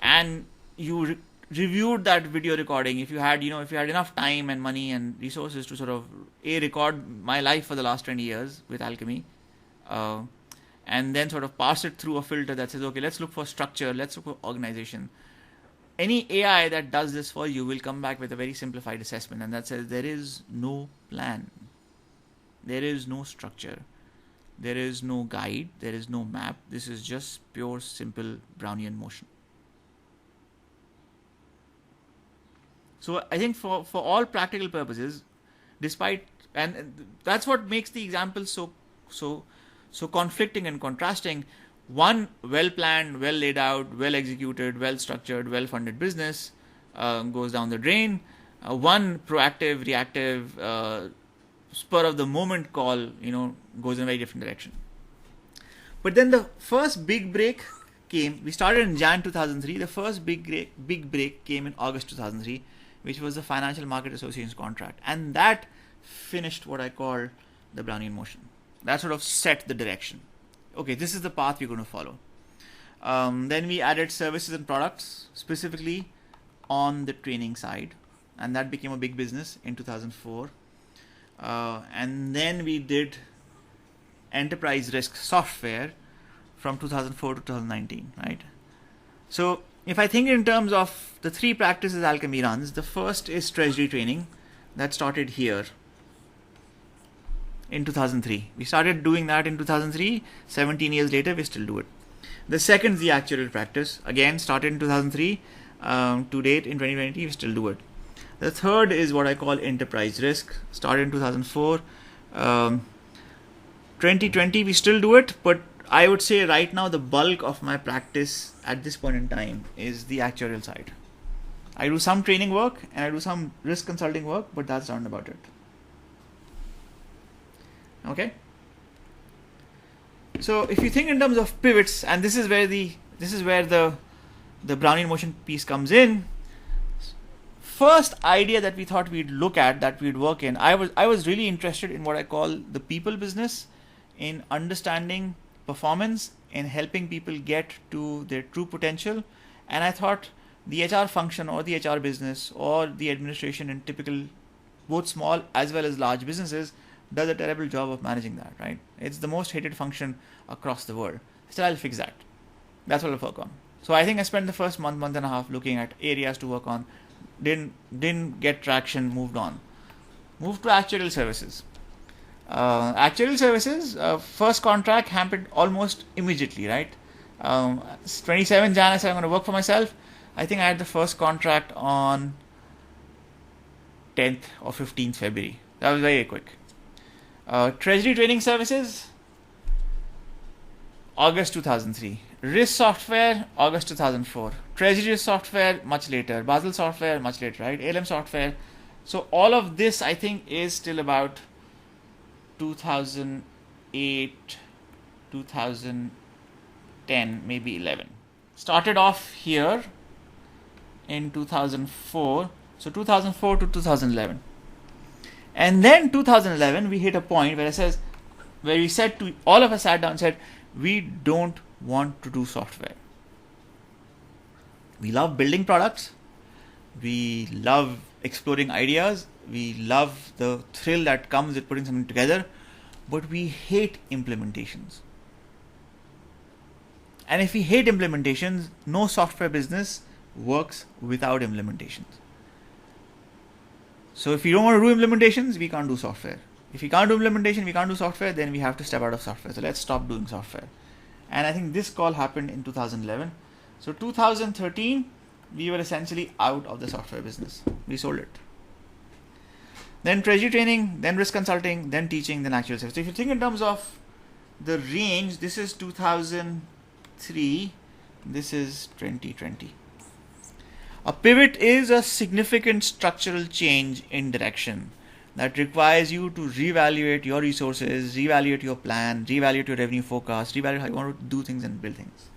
and you reviewed that video recording, if you had enough time and money and resources to sort of record my life for the last 20 years with alchemy, and then sort of pass it through a filter that says, okay, let's look for structure, let's look for organization. Any AI that does this for you will come back with a very simplified assessment, and that says there is no plan. There is no structure. There is no guide, there is no map. This is just pure, simple Brownian motion. So I think for all practical purposes, despite, and that's what makes the example so conflicting and contrasting. One well planned, well laid out, well executed, well structured, well funded business goes down the drain. One proactive, reactive, spur of the moment call, goes in a very different direction. But then the first big break came. We started in Jan 2003. The first big break came in August 2003, which was the Financial Market Association's contract, and that finished what I call the Brownian motion. That sort of set the direction. Okay, this is the path we're going to follow. Then we added services and products, specifically on the training side, and that became a big business in 2004. And then we did enterprise risk software from 2004 to 2019, right? So if I think in terms of the three practices Alchemy runs, the first is treasury training. That started here in 2003. We started doing that in 2003. 17 years later, we still do it. The second is the actuarial practice. Again, started in 2003. To date, in 2020, we still do it. The third is what I call enterprise risk. Started in 2004. 2020, we still do it, but I would say right now the bulk of my practice at this point in time is the actuarial side. I do some training work and I do some risk consulting work, but that's not about it. Okay. So if you think in terms of pivots, and this is where the Brownian motion piece comes in. First idea that we thought we'd look at, that we'd work in, I was really interested in what I call the people business, in understanding performance, in helping people get to their true potential. And I thought the HR function or the HR business or the administration in typical, both small as well as large businesses, does a terrible job of managing that, right? It's the most hated function across the world. Still, I'll fix that. That's what I'll work on. So I think I spent the first month and a half looking at areas to work on. Didn't get traction, moved on. Moved to actuarial services. Actuarial services, first contract happened almost immediately, right? 27 Jan, I said I'm going to work for myself. I think I had the first contract on 10th or 15th February. That was very quick. Treasury training services, August 2003. Risk software, August 2004. Treasury software, much later. Basel software, much later, right? ALM software. So all of this, I think, is still about 2008, 2010, maybe 11. Started off here in 2004. So 2004 to 2011. And then 2011, we hit a point where we said to all of us sat down and said, we don't want to do software. We love building products. We love exploring ideas. We love the thrill that comes with putting something together, but we hate implementations. And if we hate implementations, no software business works without implementations. So if we don't want to do implementations, we can't do software. If we can't do implementation, we can't do software, then we have to step out of software. So let's stop doing software. And I think this call happened in 2011. So 2013, we were essentially out of the software business. We sold it. Then treasury training, then risk consulting, then teaching, then actual service. So if you think in terms of the range, this is 2003, this is 2020. A pivot is a significant structural change in direction that requires you to reevaluate your resources, reevaluate your plan, reevaluate your revenue forecast, reevaluate how you want to do things and build things.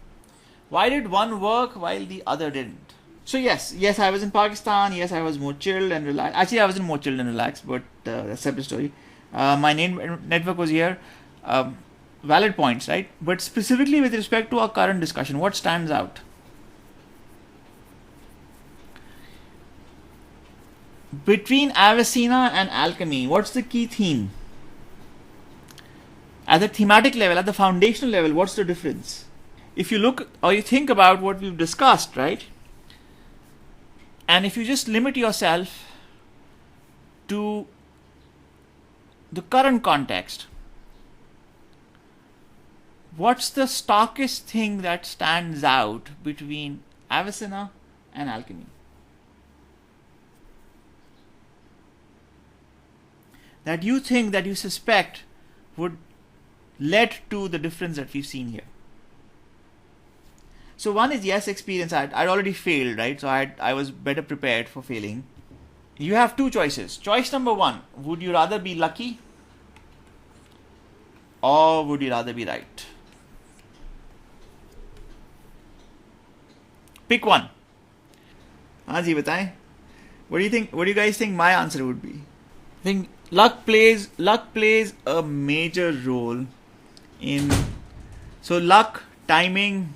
Why did one work while the other didn't? So yes, I was in Pakistan. Yes, I was more chilled and relaxed. Actually, I wasn't more chilled and relaxed, but that's a separate story. My network was here. Valid points, right? But specifically with respect to our current discussion, what stands out? Between Avicenna and alchemy, what's the key theme? At the thematic level, at the foundational level, what's the difference? If you look or you think about what we've discussed, right? And if you just limit yourself to the current context, what's the starkest thing that stands out between Avicenna and alchemy? That you think, that you suspect would led to the difference that we've seen here. So one is, yes, experience. I'd already failed, right? So I was better prepared for failing. You have two choices. Choice number one, would you rather be lucky or would you rather be right? Pick one. हाँ जी बताएं. What do you think? What do you guys think my answer would be? I think luck plays a major role in, so luck, timing,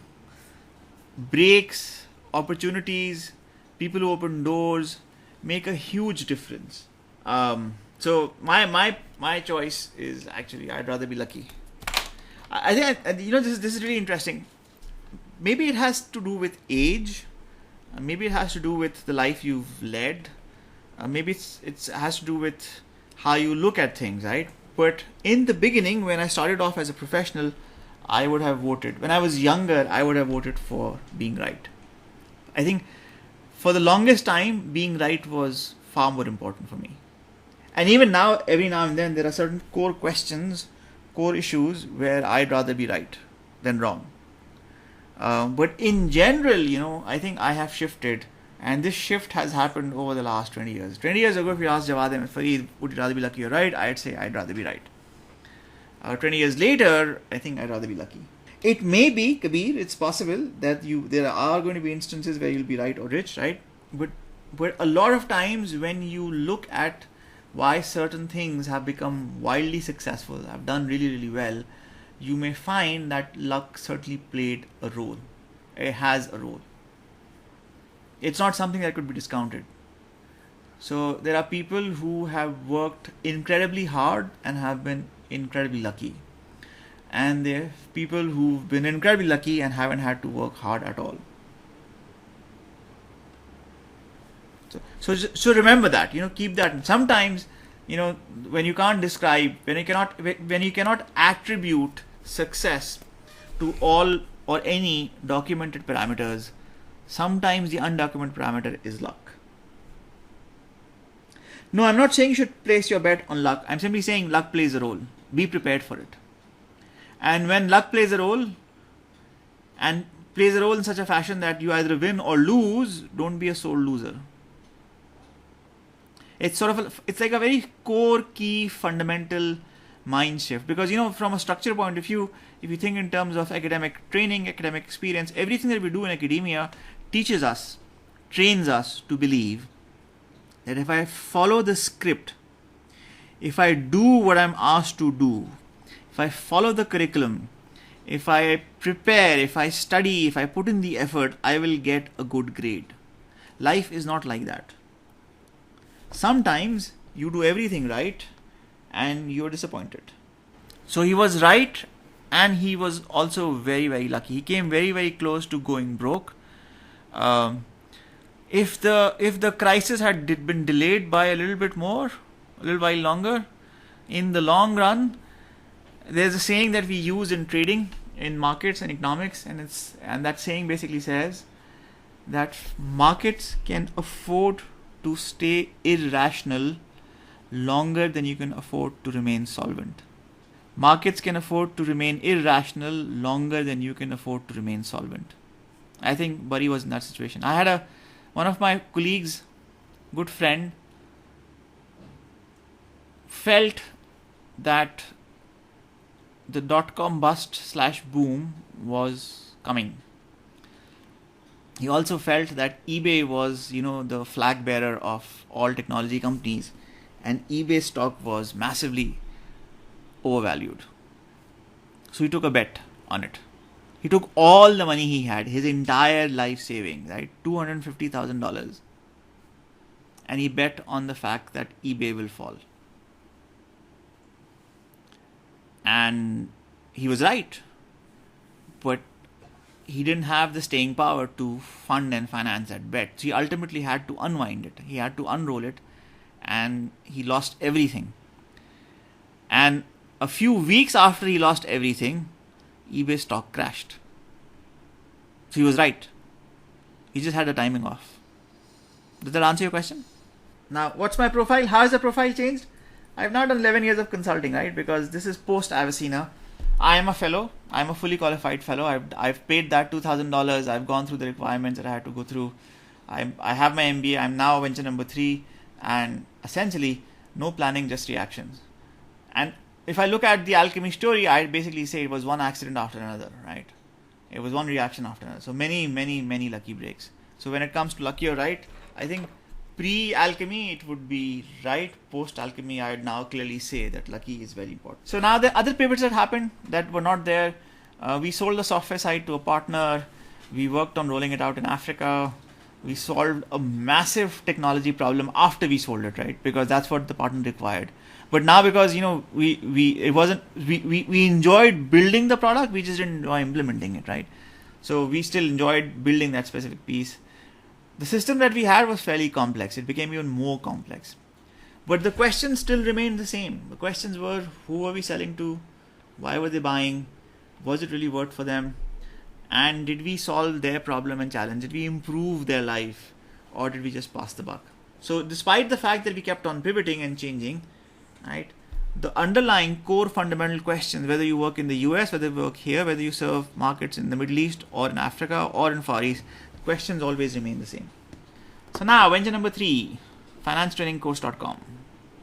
breaks, opportunities, people who open doors make a huge difference. So my choice is actually, I'd rather be lucky. I think this is really interesting. Maybe it has to do with age. Maybe it has to do with the life you've led. Maybe it has to do with how you look at things, right? But in the beginning, when I started off as a professional, I would have voted. When I was younger, I would have voted for being right. I think for the longest time, being right was far more important for me. And even now, every now and then, there are certain core questions, core issues where I'd rather be right than wrong. But in general, I think I have shifted. And this shift has happened over the last 20 years. 20 years ago, if you asked Jawwad and Farid, would you rather be lucky or right? I'd say I'd rather be right. 20 years later, I think I'd rather be lucky. It may be, Kabir, it's possible that there are going to be instances where you'll be right or rich, right? But a lot of times when you look at why certain things have become wildly successful, have done really, really well, you may find that luck certainly played a role. It has a role. It's not something that could be discounted. So there are people who have worked incredibly hard and have been incredibly lucky. And there are people who've been incredibly lucky and haven't had to work hard at all. So remember that, keep that. Sometimes, when you can't describe, when you cannot attribute success to all or any documented parameters, sometimes the undocumented parameter is luck. No, I'm not saying you should place your bet on luck. I'm simply saying luck plays a role. Be prepared for it. And when luck plays a role, and plays a role in such a fashion that you either win or lose, don't be a sore loser. It's it's like a very core, key, fundamental mind shift. Because, from a structure point of view, if you think in terms of academic training, academic experience, everything that we do in academia teaches us, trains us to believe that if I follow the script, if I do what I'm asked to do, if I follow the curriculum, if I prepare, if I study, if I put in the effort, I will get a good grade. Life is not like that. Sometimes you do everything right and you're disappointed. So he was right, and he was also very, very lucky. He came very, very close to going broke. If the crisis had been delayed by a little bit more, a little while longer, in the long run, there's a saying that we use in trading, in markets and economics, and that saying basically says that markets can afford to stay irrational longer than you can afford to remain solvent. Markets can afford to remain irrational longer than you can afford to remain solvent. I think Bari was in that situation. I had one of my colleagues, good friend, felt that the dot-com bust/boom was coming. He also felt that eBay was, the flag bearer of all technology companies, and eBay stock was massively overvalued. So he took a bet on it. He took all the money he had, his entire life savings, right, $250,000, and he bet on the fact that eBay will fall. And he was right, but he didn't have the staying power to fund and finance that bet. So he ultimately had to unwind it. He had to unroll it, and he lost everything. And a few weeks after he lost everything, eBay stock crashed. So he was right. He just had the timing off. Does that answer your question? Now, what's my profile? How has the profile changed? I've now done 11 years of consulting, right? Because this is post Avicenna. I am a fellow. I'm a fully qualified fellow. I've paid that $2,000. I've gone through the requirements that I had to go through. I have my MBA. I'm now venture number 3, and essentially no planning, just reactions. And if I look at the alchemy story, I basically say it was one accident after another, right? It was one reaction after another. So many lucky breaks. So when it comes to lucky or right, I think pre-alchemy it would be right. Post-alchemy, I would now clearly say that lucky is very important. So now the other pivots that happened that were not there, we sold the software side to a partner. We worked on rolling it out in Africa. We solved a massive technology problem after we sold it, right? Because that's what the partner required. But now, because we enjoyed building the product, we just didn't enjoy implementing it, right? So we still enjoyed building that specific piece. The system that we had was fairly complex. It became even more complex. But the questions still remained the same. The questions were, who were we selling to? Why were they buying? Was it really worth for them? And did we solve their problem and challenge? Did we improve their life? Or did we just pass the buck? So despite the fact that we kept on pivoting and changing, right, the underlying core fundamental questions, whether you work in the US, whether you work here, whether you serve markets in the Middle East or in Africa or in Far East, questions always remain the same. So now, venture number 3, financetrainingcourse.com,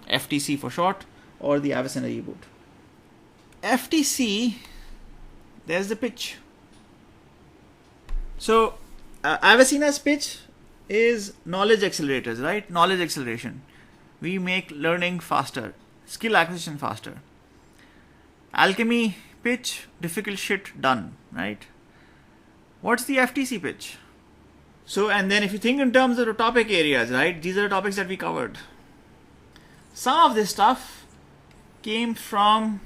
FTC for short, or the Avicenna reboot. FTC, there's the pitch. So Avicenna's pitch is knowledge accelerators, right? Knowledge acceleration. We make learning faster, skill acquisition faster. Alchemy pitch, difficult shit done, right? What's the FTC pitch? So, and then if you think in terms of the topic areas, right? These are the topics that we covered. Some of this stuff came from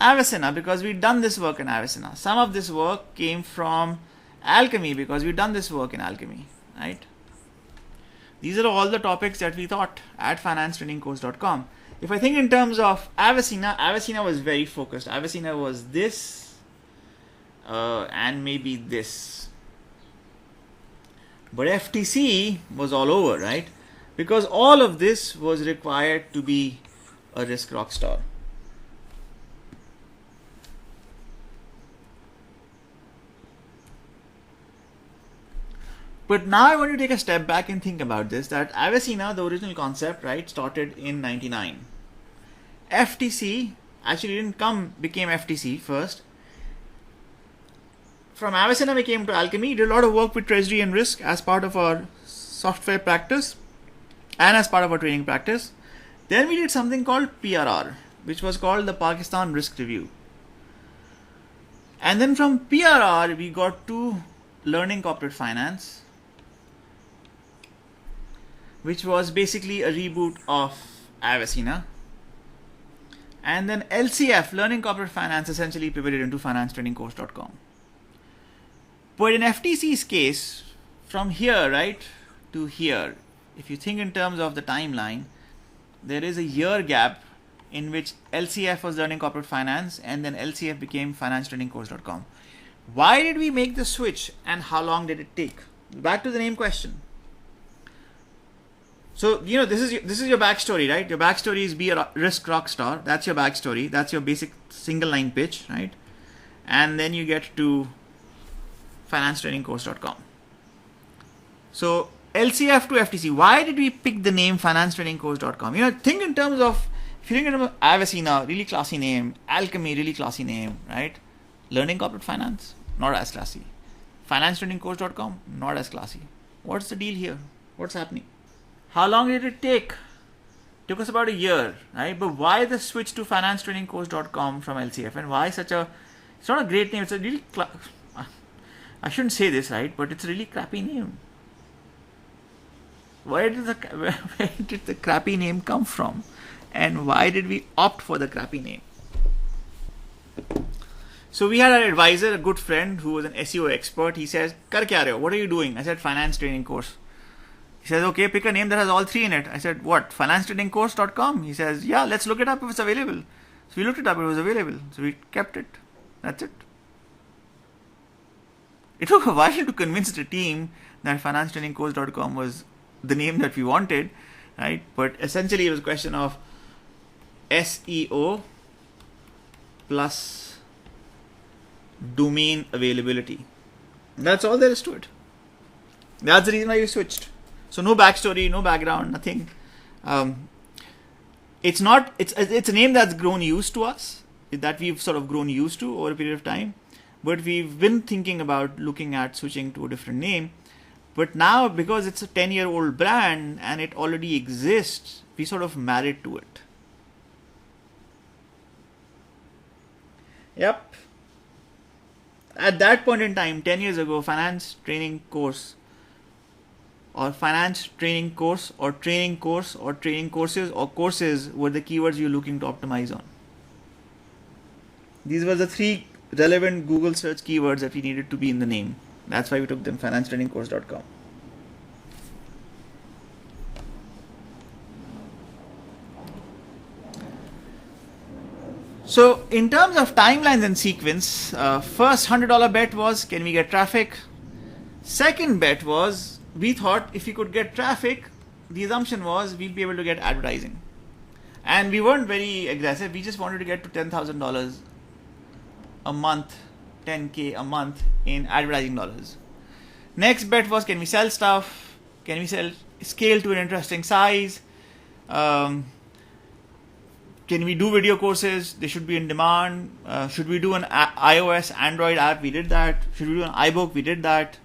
Avicenna because we'd done this work in Avicenna. Some of this work came from alchemy because we'd done this work in alchemy, right? These are all the topics that we taught at financetrainingcourse.com. If I think in terms of Avicenna, Avicenna was very focused. Avicenna was this and maybe this. But FTC was all over, right? Because all of this was required to be a risk rock star. But now I want to take a step back and think about this, that Avicenna, the original concept, right, started in 99. FTC actually became FTC first. From Avicenna we came to alchemy, did a lot of work with treasury and risk as part of our software practice and as part of our training practice. Then we did something called PRR, which was called the Pakistan Risk Review. And then from PRR we got to learning corporate finance, which was basically a reboot of Avicenna. And then LCF, Learning Corporate Finance, essentially pivoted into financetrainingcourse.com. But in FTC's case, from here, right, to here, if you think in terms of the timeline, there is a year gap in which LCF was Learning Corporate Finance and then LCF became financetrainingcourse.com. Why did we make the switch and how long did it take? Back to the name question. So, this is your backstory, right? Your backstory is be a risk rock star. That's your backstory. That's your basic single line pitch, right? And then you get to financetrainingcourse.com. So, LCF to FTC. Why did we pick the name financetrainingcourse.com? Think in terms of, if you think in terms of Avicenna, really classy name. Alchemy, really classy name, right? Learning corporate finance, not as classy. Financetrainingcourse.com, not as classy. What's the deal here? What's happening? How long did it take? Took us about a year, right? But why the switch to financetrainingcourse.com from LCF? And why such a, it's not a great name, it's a really, I shouldn't say this, right? But it's a really crappy name. Where did the crappy name come from? And why did we opt for the crappy name? So we had an advisor, a good friend who was an SEO expert. He says, Kar kya rahe ho? What are you doing? I said, finance training course. He says, okay, pick a name that has all three in it. I said, what? financetrainingcourse.com? He says, yeah, let's look it up if it's available. So we looked it up, it was available, so we kept it. That's it. It took a while to convince the team that financetrainingcourse.com was the name that we wanted, right? But essentially it was a question of SEO plus domain availability. That's all there is to it. That's the reason why we switched. So no backstory, no background, nothing. It's a name that's grown used to us, that we've sort of grown used to over a period of time. But we've been thinking about looking at switching to a different name. But now, because it's a 10-year-old brand and it already exists, we sort of married to it. Yep. At that point in time, 10 years ago, finance training course or finance training course or training course or training courses or courses were the keywords you're looking to optimize on. These were the 3 relevant Google search keywords that we needed to be in the name. That's why we took them financetrainingcourse.com. So in terms of timelines and sequence, first $100 bet was, can we get traffic? Second bet was, we thought if we could get traffic, the assumption was we'll be able to get advertising. And we weren't very aggressive. We just wanted to get to $10,000 a month, 10K a month in advertising dollars. Next bet was, can we sell stuff? Can we scale to an interesting size? Can we do video courses? They should be in demand. Should we do an iOS, Android app? We did that. Should we do an iBook? We did that.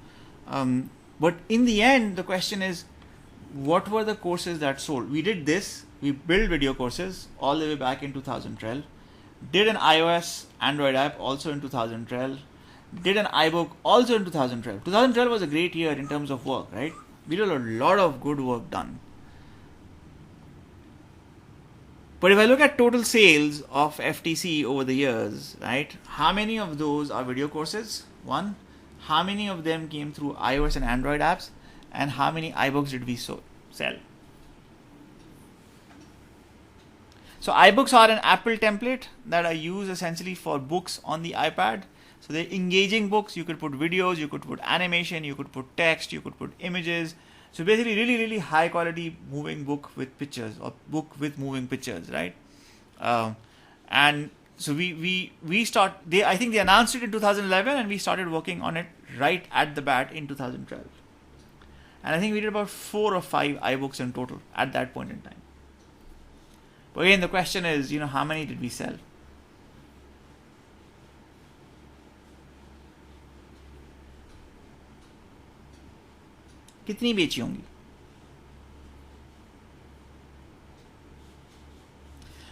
But in the end, the question is, what were the courses that sold? We did this. We built video courses all the way back in 2012. Did an iOS, Android app also in 2012. Did an iBook also in 2012. 2012 was a great year in terms of work, right? We did a lot of good work done. But if I look at total sales of FTC over the years, right, how many of those are video courses? 1. How many of them came through iOS and Android apps? And how many iBooks did we sell? So iBooks are an Apple template that are used essentially for books on the iPad. So they're engaging books. You could put videos, you could put animation, you could put text, you could put images. So basically really, really high quality moving book with pictures or book with moving pictures, right? And so I think they announced it in 2011 and we started working on it right at the bat in 2012. And I think we did about 4 or 5 iBooks in total at that point in time. But again, the question is, how many did we sell? कितनी बेची होंगी?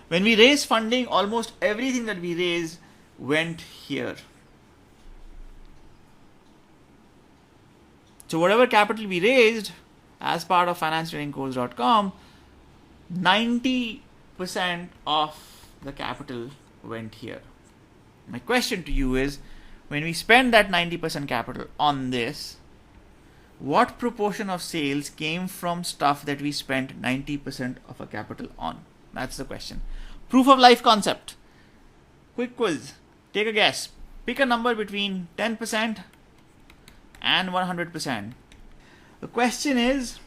When we raised funding, almost everything that we raised went here. So whatever capital we raised as part of financetrainingcourse.com, 90% of the capital went here. My question to you is, when we spend that 90% capital on this, what proportion of sales came from stuff that we spent 90% of our capital on? That's the question. Proof of life concept. Quick quiz. Take a guess. Pick a number between 10% and 100%. The question is,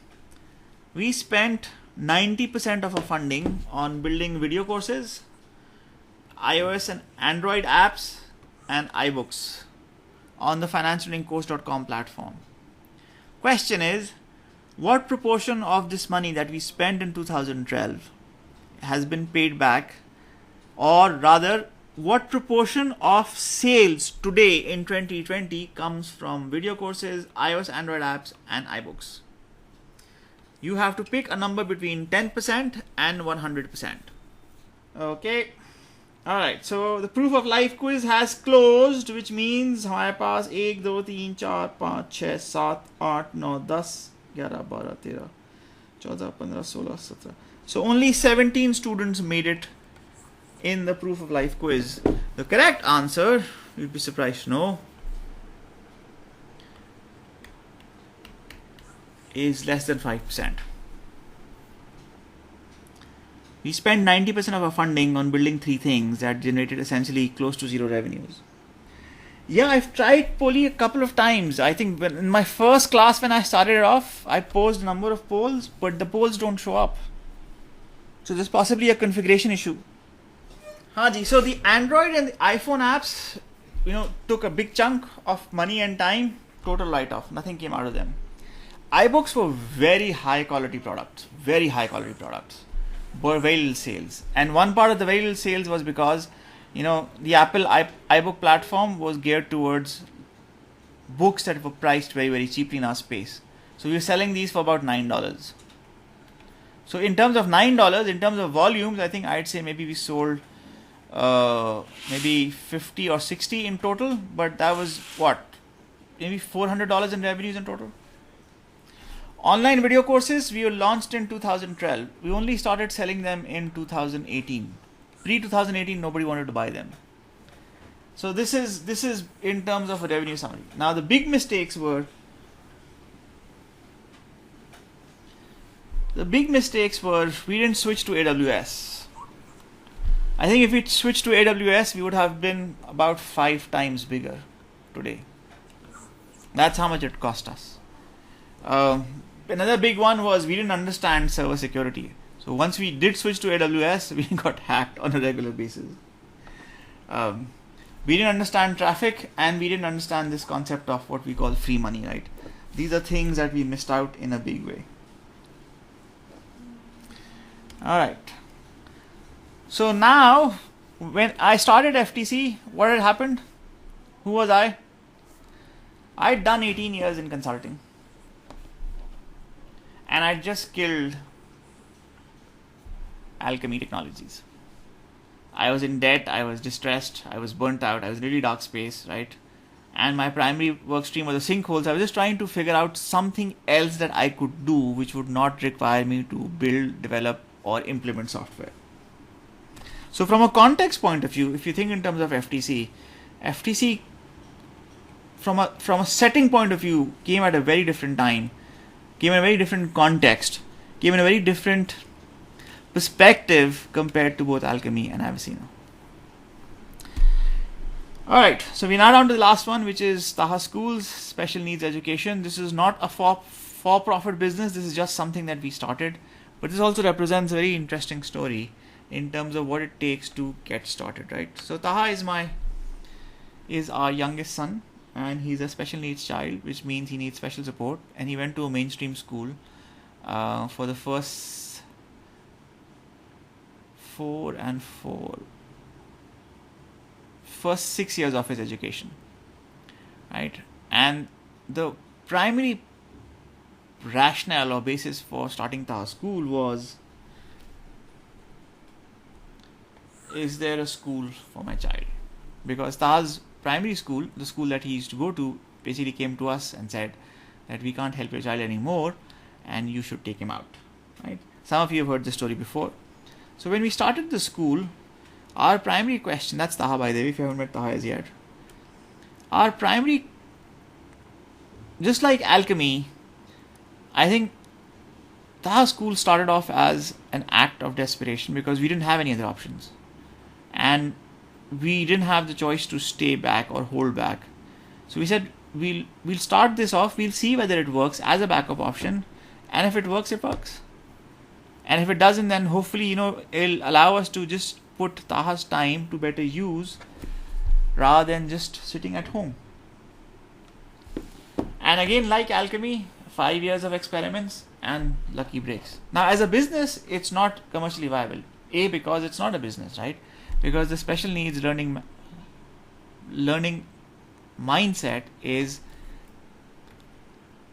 we spent 90% of our funding on building video courses, iOS and Android apps, and iBooks on the financetrainingcourse.com platform. Question is, what proportion of this money that we spent in 2012 has been paid back, or rather, what proportion of sales today in 2020 comes from video courses, iOS, Android apps, and iBooks? You have to pick a number between 10% and 100%. Okay. Alright, so the proof of life quiz has closed, which means हमारे पास 1, 2, 3, 4, 5, 6, 7, 8, 9, 10, 11, 12, 13, 14, 15, 16, 17. So only 17 students made it in the proof of life quiz. The correct answer, you'd be surprised to know, is less than 5%. We spent 90% of our funding on building 3 things that generated essentially close to zero revenues. Yeah, I've tried Poly a couple of times. I think in my first class when I started it off, I posed a number of polls, but the polls don't show up. So there's possibly a configuration issue. Haji, so the Android and the iPhone apps, took a big chunk of money and time, total write-off. Nothing came out of them. iBooks were very high quality products, but very little sales. And one part of the very little sales was because, the Apple iBook platform was geared towards books that were priced very, very cheaply in our space. So we were selling these for about $9. So in terms of $9, in terms of volumes, I think I'd say maybe we sold maybe 50 or 60 in total, but that was what? Maybe $400 in revenues in total. Online video courses, we were launched in 2012. We only started selling them in 2018. Pre-2018, nobody wanted to buy them. So this is in terms of a revenue summary. Now the big mistakes were, we didn't switch to AWS. I think if we switched to AWS, we would have been about 5 times bigger today. That's how much it cost us. Another big one was we didn't understand server security. So once we did switch to AWS, we got hacked on a regular basis. We didn't understand traffic, and we didn't understand this concept of what we call free money, right? These are things that we missed out in a big way. All right. So now, when I started FTC, what had happened? Who was I? I'd done 18 years in consulting. And I just killed Alchemy Technologies. I was in debt, I was distressed, I was burnt out, I was in a really dark space, right? And my primary work stream was the sinkholes. I was just trying to figure out something else that I could do which would not require me to build, develop, or implement software. So from a context point of view, if you think in terms of FTC from a setting point of view came at a very different time, came in a very different context, came in a very different perspective compared to both Alchemy and Avicenna. Alright, so we're now down to the last one, which is Taha Schools, Special Needs Education. This is not a for-profit business, this is just something that we started, but this also represents a very interesting story in terms of what it takes to get started, right? So Taha is our youngest son, and he's a special needs child, which means he needs special support, and he went to a mainstream school for the first 6 years of his education, right? And the primary rationale or basis for starting Taha School was, is there a school for my child? Because Taha's primary school, the school that he used to go to, basically came to us and said that we can't help your child anymore and you should take him out, right? Some of you have heard this story before. So when we started the school, our primary question, that's Taha by the way, if you haven't met Taha as yet, our primary, just like Alchemy, I think Taha School started off as an act of desperation because we didn't have any other options. And we didn't have the choice to stay back or hold back. So we said, we'll start this off, we'll see whether it works as a backup option, and if it works, it works. And if it doesn't, then hopefully, it'll allow us to just put Taha's time to better use rather than just sitting at home. And again, like Alchemy, 5 years of experiments and lucky breaks. Now, as a business, it's not commercially viable. Because it's not a business, right? Because the special needs learning mindset is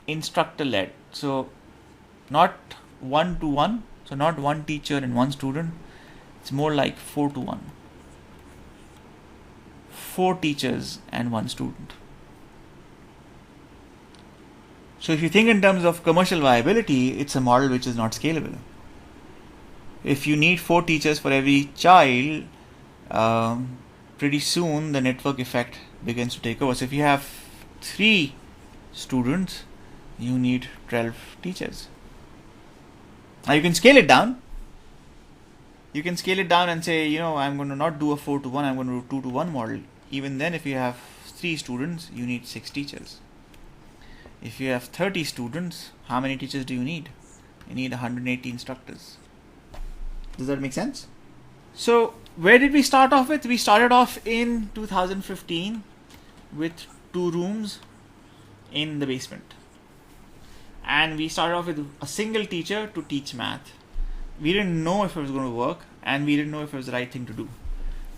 instructor led. So not 1-to-1, so not one teacher and one student. It's more like 4-to-1. 4 teachers and 1 student. So if you think in terms of commercial viability, it's a model which is not scalable. If you need 4 teachers for every child, pretty soon the network effect begins to take over. So if you have 3 students, you need 12 teachers. Now you can scale it down, You can scale it down and say, I'm going to not do a 4-to-1, I'm going to do 2-to-1 model. Even then, if you have 3 students, you need 6 teachers. If you have 30 students, how many teachers do you need? You need 180 instructors. Does that make sense? So, where did we start off with? We started off in 2015 with 2 rooms in the basement. And we started off with a single teacher to teach math. We didn't know if it was going to work, and we didn't know if it was the right thing to do.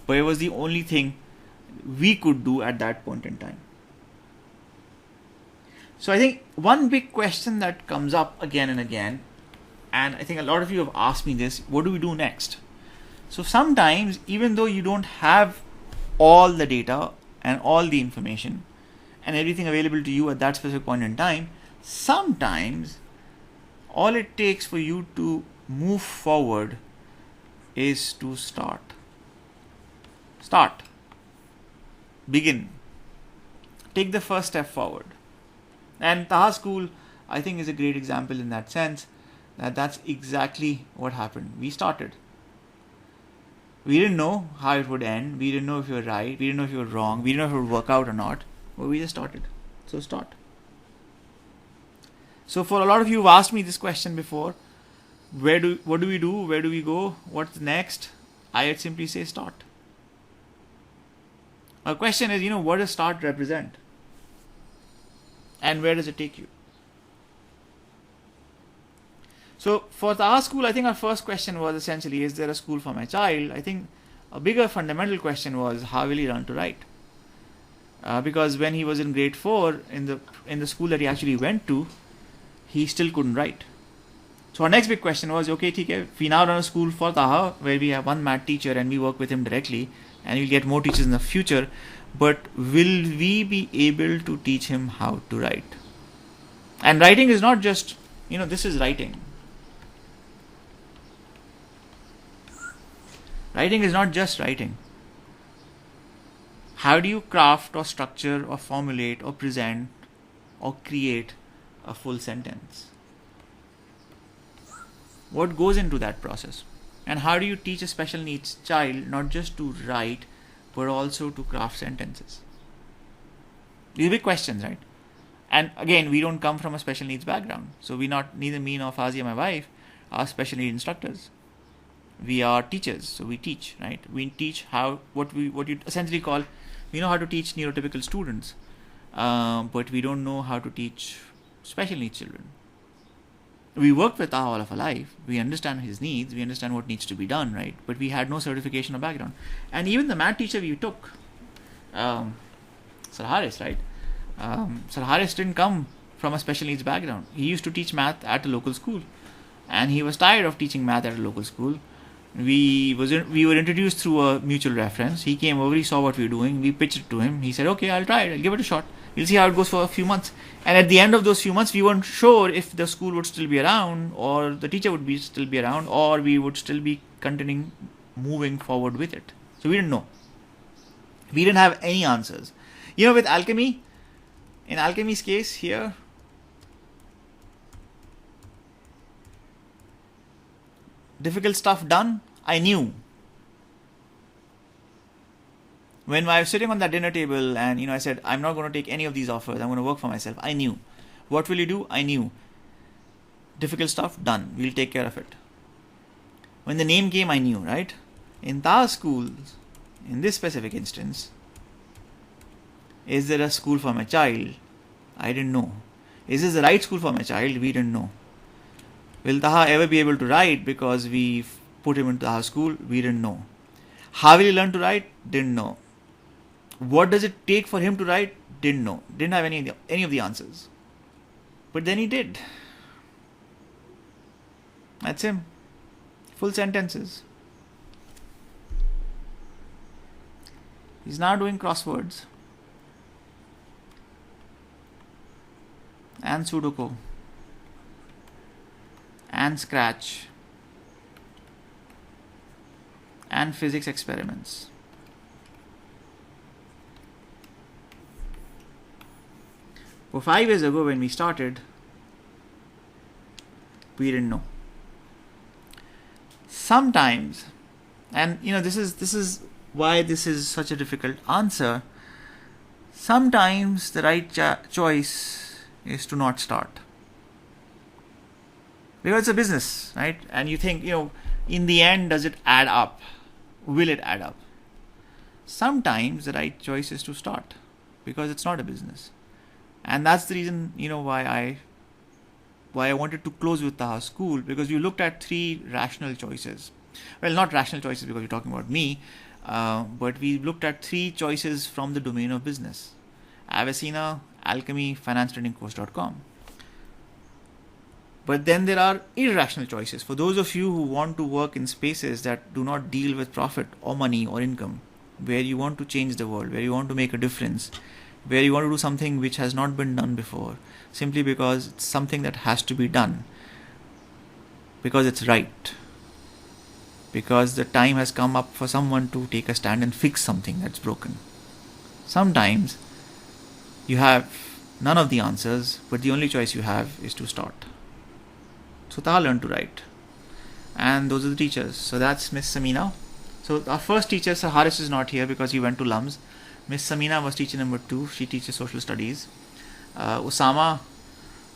But it was the only thing we could do at that point in time. So I think one big question that comes up again and again, and I think a lot of you have asked me this, what do we do next? So sometimes, even though you don't have all the data and all the information and everything available to you at that specific point in time, sometimes all it takes for you to move forward is to start. Begin. Take the first step forward. And Taha School, I think, is a great example in that sense, that that's exactly what happened. We started. We didn't know how it would end. We didn't know if you were right. We didn't know if you were wrong. We didn't know if it would work out or not. But we just started. So start. So for a lot of you who've asked me this question before, what do we do? Where do we go? What's next? I'd simply say start. Our question is, what does start represent? And where does it take you? So for our school, I think our first question was essentially, is there a school for my child? I think a bigger fundamental question was, how will he learn to write? Because when he was in grade 4, in the school that he actually went to, he still couldn't write. So our next big question was, okay, we now run a school for Taha where we have one math teacher and we work with him directly, and we'll get more teachers in the future, but will we be able to teach him how to write? And writing is not just, this is writing. Writing is not just writing. How do you craft or structure or formulate or present or create a full sentence? What goes into that process? And how do you teach a special needs child not just to write, but also to craft sentences? These are big questions, right? And again, we don't come from a special needs background. So neither me nor Fazia, my wife, are special needs instructors. We are teachers, so we teach, right? We teach what you essentially call, we know how to teach neurotypical students, but we don't know how to teach special needs children. We worked with Taha all of our life. We understand his needs. We understand what needs to be done, right? But we had no certification or background. And even the math teacher we took, Sir Haris, right? Sir Haris didn't come from a special needs background. He used to teach math at a local school, and he was tired of teaching math at a local school. We were introduced through a mutual reference. He came over, he saw what we were doing, we pitched it to him. He said, okay, I'll try it, I'll give it a shot. We'll see how it goes for a few months. And at the end of those few months, we weren't sure if the school would still be around, or the teacher would still be around, or we would still be continuing moving forward with it. So we didn't know. We didn't have any answers. With alchemy, in alchemy's case here, difficult stuff done, I knew. When I was sitting on that dinner table and I said, I'm not going to take any of these offers, I'm going to work for myself, I knew. What will you do? I knew. Difficult stuff done, we'll take care of it. When the name came, I knew, right? In Taha schools, in this specific instance, is there a school for my child? I didn't know. Is this the right school for my child? We didn't know. Will Taha ever be able to write because we put him into Taha school? We didn't know. How will he learn to write? Didn't know. What does it take for him to write? Didn't know. Didn't have any of the answers. But then he did. That's him. Full sentences. He's now doing crosswords and Sudoku and Scratch and physics experiments. For 5 years ago when we started, we didn't know. Sometimes And this is why this is such a difficult answer. Sometimes the right choice is to not start, because it's a business, right? And you think, in the end, does it add up? Will it add up? Sometimes the right choice is to start, because it's not a business. And that's the reason, why I wanted to close with Taha School, because we looked at three rational choices. Well, not rational choices because you're talking about me, but we looked at three choices from the domain of business: Avicenna, Alchemy, FinanceTrainingCourse.com. But then there are irrational choices. For those of you who want to work in spaces that do not deal with profit or money or income, where you want to change the world, where you want to make a difference, where you want to do something which has not been done before, simply because it's something that has to be done, because it's right, because the time has come up for someone to take a stand and fix something that's broken. Sometimes you have none of the answers, but the only choice you have is to start. So Taha learned to write, and those are the teachers. So that's Miss Samina. So our first teacher, Sir Haris, is not here because he went to LUMS. Miss Samina was teacher number 2. She teaches social studies. Usama,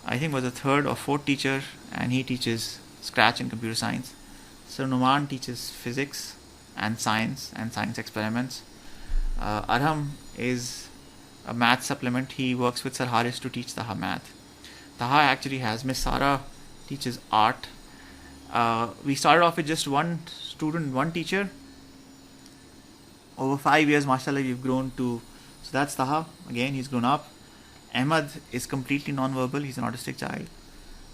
I think, was the third or fourth teacher, and he teaches Scratch and computer science. Sir Numan teaches physics and science experiments. Arham is a math supplement. He works with Sir Haris to teach Taha math. Taha actually has Miss Sara teaches art. We started off with just one student, one teacher. Over 5 years, mashallah, we've grown to, so that's Taha. Again, he's grown up. Ahmad is completely non-verbal. He's an autistic child.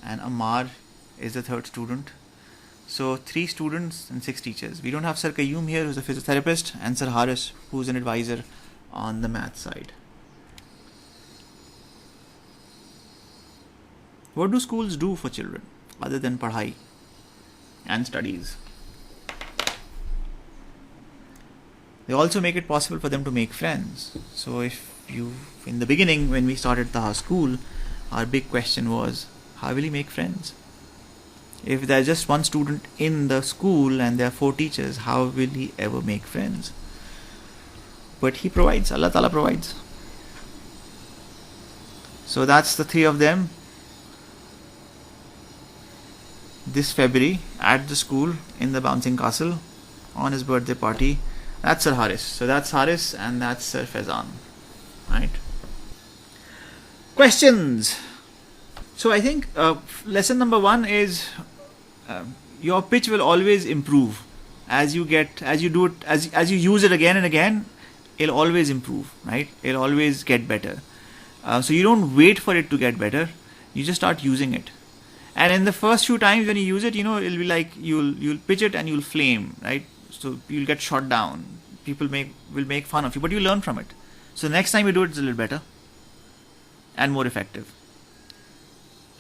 And Ammar is the third student. So 3 students and 6 teachers. We don't have Sir Qayyum here, who's a physiotherapist, and Sir Haris, who's an advisor on the math side. What do schools do for children other than padhai and studies? They also make it possible for them to make friends. So in the beginning, when we started Taha School, our big question was, how will he make friends? If there's just one student in the school and there are 4 teachers, how will he ever make friends? But he provides, Allah Ta'ala provides. So that's the 3 of them. This February at the school in the Bouncing Castle on his birthday party. That's Sir Haris. So that's Haris and that's Sir Faizan. Right? Questions. So I think lesson number 1 is your pitch will always improve as you do it, as you use it again and again. It'll always improve, right? It'll always get better. So you don't wait for it to get better. You just start using it. And in the first few times when you use it, it'll be like you'll pitch it and you'll flame, right? So you'll get shot down. People will make fun of you, but you learn from it. So the next time you do it, it's a little better and more effective.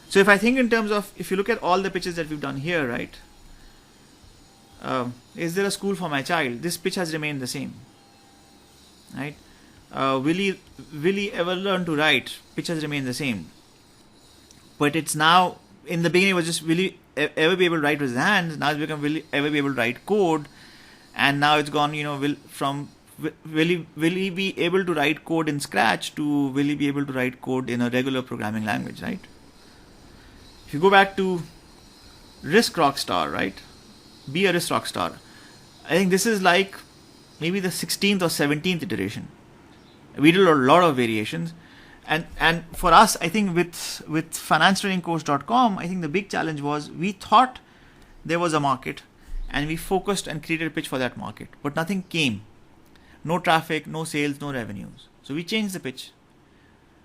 So if I think in terms of, if you look at all the pitches that we've done here, right? Is there a school for my child? This pitch has remained the same, right? Will he ever learn to write? Pitch has remained the same. But it's now, in the beginning it was just, will he ever be able to write with his hands? Now it's become, will he ever be able to write code? And now it's gone, will he be able to write code in Scratch to will he be able to write code in a regular programming language, right? If you go back to Risk Rockstar, right? Be a Risk Rockstar. I think this is like maybe the 16th or 17th iteration. We did a lot of variations. And for us, I think with FinanceTrainingCourse.com, I think the big challenge was we thought there was a market and we focused and created a pitch for that market. But nothing came. No traffic, no sales, no revenues. So we changed the pitch.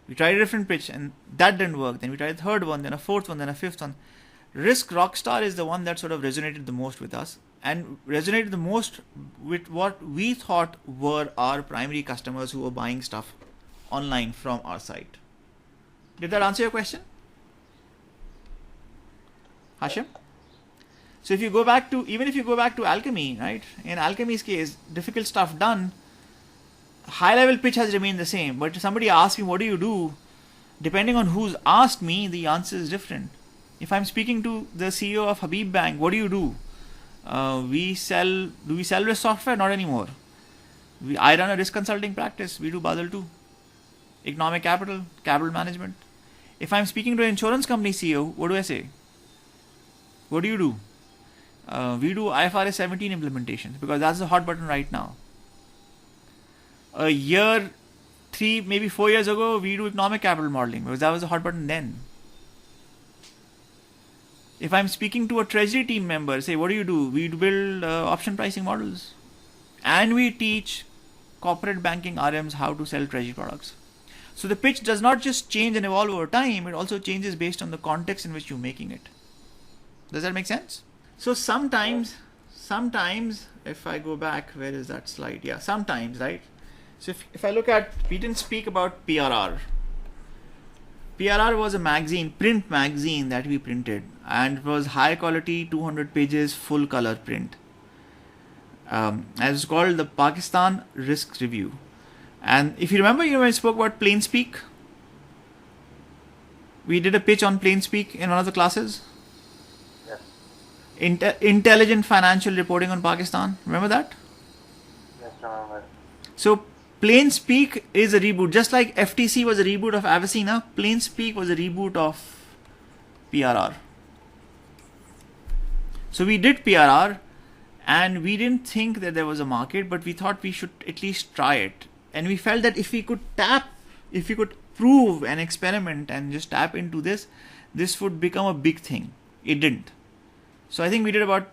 We tried a different pitch and that didn't work. Then we tried a third one, then a fourth one, then a fifth one. Risk Rockstar is the one that sort of resonated the most with us and resonated the most with what we thought were our primary customers who were buying stuff online from our site. Did that answer your question, Hashim? So if you go back to Alchemy, right? In Alchemy's case, difficult stuff done. High level pitch has remained the same, but if somebody asks me, what do you do? Depending on who's asked me, the answer is different. If I'm speaking to the CEO of Habib Bank, what do you do? Do we sell risk software? Not anymore. I run a risk consulting practice. We do Basel II, economic capital management. If I'm speaking to an insurance company CEO, what do I say? What do you do? We do IFRS 17 implementations because that's the hot button right now. A year, 3, maybe 4 years ago, we do economic capital modeling because that was the hot button then. If I'm speaking to a treasury team member, say, what do you do? We build option pricing models. And we teach corporate banking RMs how to sell treasury products. So the pitch does not just change and evolve over time, it also changes based on the context in which you're making it. Does that make sense? So sometimes, if I go back, where is that slide? Yeah, sometimes, right? So if I look at, we didn't speak about PRR. PRR was a magazine, print magazine that we printed, and it was high quality, 200 pages, full color print. As it's called the Pakistan Risk Review. And if you remember, when I spoke about plain speak, we did a pitch on plain speak in one of the classes. Yes. Intelligent financial reporting on Pakistan. Remember that?
Yes, remember.
So plain speak is a reboot, just like FTC was a reboot of Avicena. Plain speak was a reboot of PRR. So we did PRR. And we didn't think that there was a market, but we thought we should at least try it. And we felt that if we could prove an experiment and just tap into this would become a big thing. It didn't. So I think we did about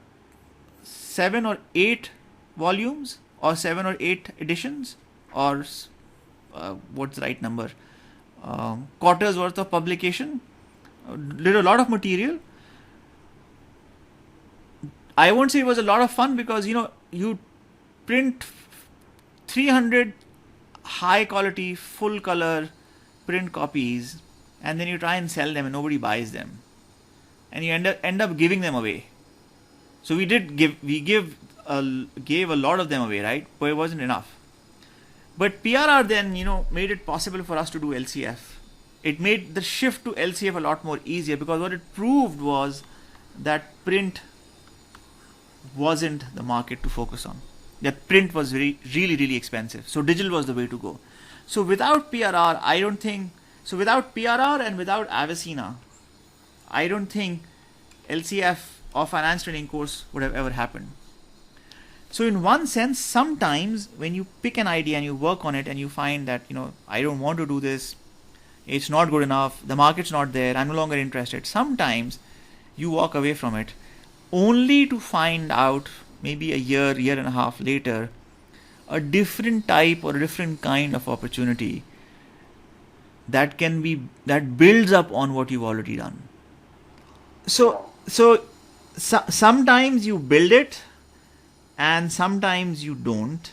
7 or 8 volumes or 7 or 8 editions or what's the right number? Quarters worth of publication. Did a lot of material. I won't say it was a lot of fun because, you print 300 high quality, full color print copies and then you try and sell them and nobody buys them. And you end up giving them away. So we gave a lot of them away, right? But it wasn't enough. But PRR then, made it possible for us to do LCF. It made the shift to LCF a lot more easier because what it proved was that print wasn't the market to focus on. That print was really, really expensive. So digital was the way to go. So without PRR, without PRR and without Avicena, I don't think LCF or finance training course would have ever happened. So in one sense, sometimes when you pick an idea and you work on it and you find that, I don't want to do this, it's not good enough, the market's not there, I'm no longer interested. Sometimes you walk away from it only to find out maybe a year and a half later, a different type or a different kind of opportunity that builds up on what you've already done. So sometimes you build it and sometimes you don't.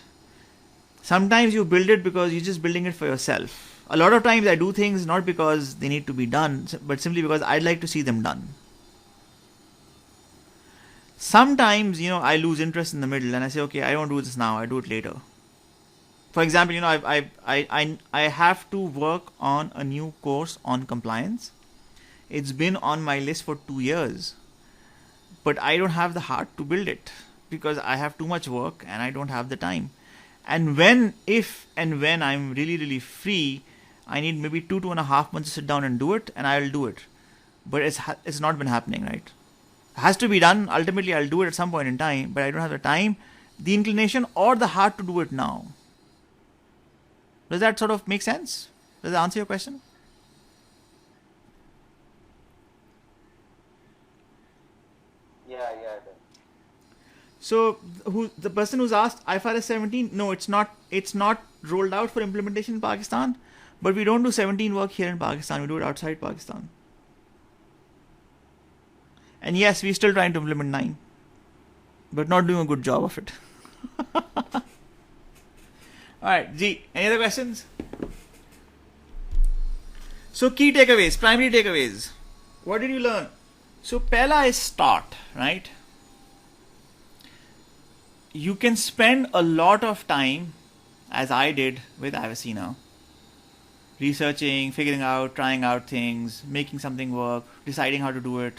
Sometimes you build it because you're just building it for yourself. A lot of times I do things not because they need to be done, but simply because I'd like to see them done. Sometimes, I lose interest in the middle and I say, okay, I don't do this now, I do it later. For example, I have to work on a new course on compliance. It's been on my list for 2 years, but I don't have the heart to build it because I have too much work and I don't have the time. And if I'm really, really free, I need maybe 2.5 months to sit down and do it, and I'll do it. But it's not been happening, right? Has to be done. Ultimately, I'll do it at some point in time, but I don't have the time, the inclination, or the heart to do it now. Does that sort of make sense? Does that answer your question?
Yeah.
So, the person who's asked IFRS 17? No, it's not rolled out for implementation in Pakistan, but we don't do 17 work here in Pakistan. We do it outside Pakistan. And yes, we're still trying to implement 9, but not doing a good job of it. Alright, G, any other questions? So key takeaways, primary takeaways. What did you learn? So Pehla is start, right? You can spend a lot of time, as I did with Avicena, researching, figuring out, trying out things, making something work, deciding how to do it.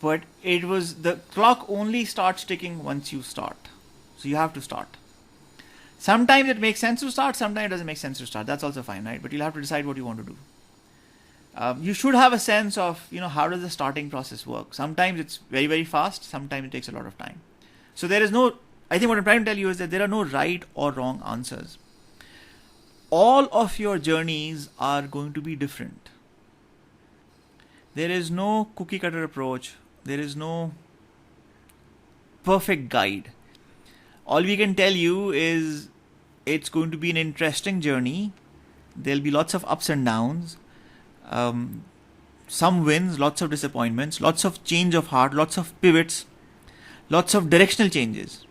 but the clock only starts ticking once you start. So you have to start. Sometimes it makes sense to start, sometimes it doesn't make sense to start. That's also fine, right? But you'll have to decide what you want to do. You should have a sense of, how does the starting process work? Sometimes it's very, very fast. Sometimes it takes a lot of time. So I think what I'm trying to tell you is that there are no right or wrong answers. All of your journeys are going to be different. There is no cookie cutter approach. There is no perfect guide. All we can tell you is it's going to be an interesting journey. There'll be lots of ups and downs. Some wins, lots of disappointments, lots of change of heart, lots of pivots, lots of directional changes.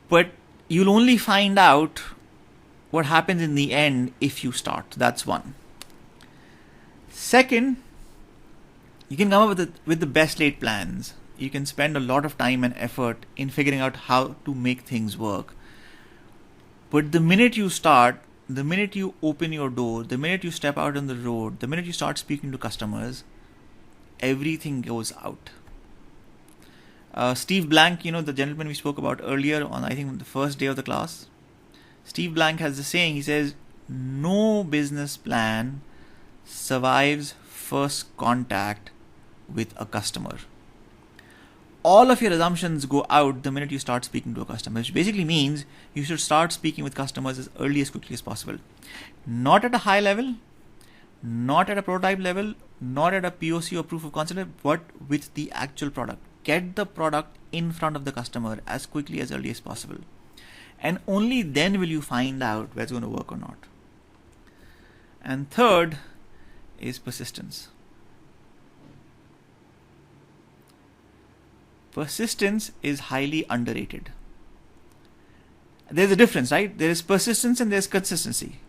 But you'll only find out what happens in the end if you start. That's one. Second, you can come up with the best laid plans. You can spend a lot of time and effort in figuring out how to make things work. But the minute you start, the minute you open your door, the minute you step out on the road, the minute you start speaking to customers, everything goes out. Steve Blank, the gentleman we spoke about earlier on, I think, the first day of the class. Steve Blank has the saying, he says, no business plan survives first contact with a customer. All of your assumptions go out the minute you start speaking to a customer, which basically means you should start speaking with customers as early as quickly as possible. Not at a high level, not at a prototype level, not at a POC or proof of concept level, but with the actual product. Get the product in front of the customer as quickly as early as possible. And only then will you find out whether it's going to work or not. And third is persistence. Persistence is highly underrated. There's a difference, right? There is persistence and there's consistency.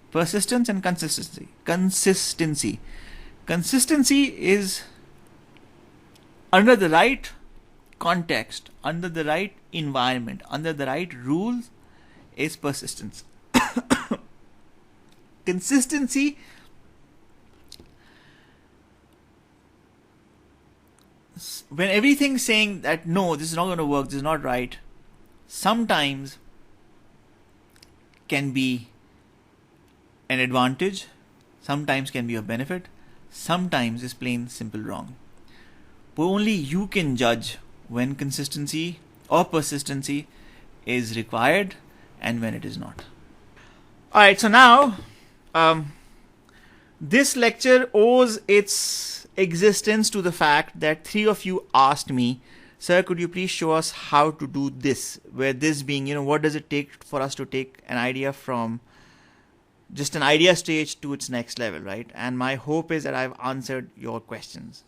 Persistence and consistency. Consistency is under the right context, under the right environment, under the right rules, is persistence. Consistency when everything's saying that no, this is not going to work, this is not right, sometimes can be an advantage, sometimes can be a benefit, sometimes is plain simple wrong. But only you can judge when consistency or persistency is required and when it is not. Alright, so now this lecture owes its existence to the fact that 3 of you asked me, sir, could you please show us how to do this? Where this being, what does it take for us to take an idea from just an idea stage to its next level, right? And my hope is that I've answered your questions.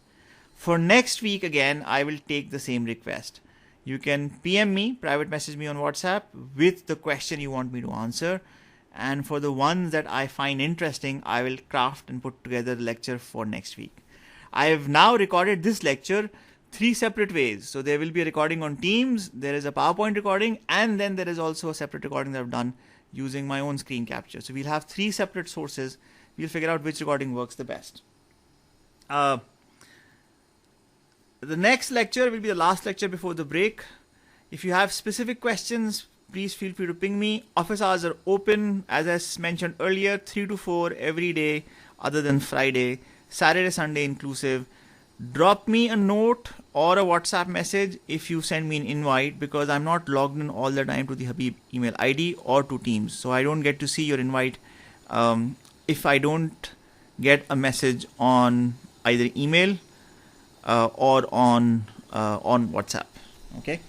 For next week, again, I will take the same request. You can PM me, private message me on WhatsApp with the question you want me to answer. And for the ones that I find interesting, I will craft and put together the lecture for next week. I have now recorded this lecture 3 separate ways. So there will be a recording on Teams, there is a PowerPoint recording, and then there is also a separate recording that I've done using my own screen capture. So we'll have 3 separate sources. We'll figure out which recording works the best. The next lecture will be the last lecture before the break. If you have specific questions, please feel free to ping me. Office hours are open, as I mentioned earlier, 3 to 4 every day other than Friday, Saturday, Sunday inclusive. Drop me a note or a WhatsApp message if you send me an invite, because I'm not logged in all the time to the Habib email ID or to Teams. So I don't get to see your invite if I don't get a message on either email or on WhatsApp. Okay.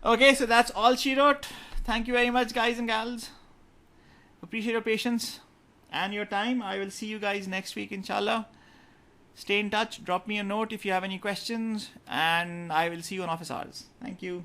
Okay, so that's all she wrote. Thank you very much, guys and gals. Appreciate your patience and your time. I will see you guys next week, inshallah. Stay in touch. Drop me a note if you have any questions, and I will see you on office hours. Thank you.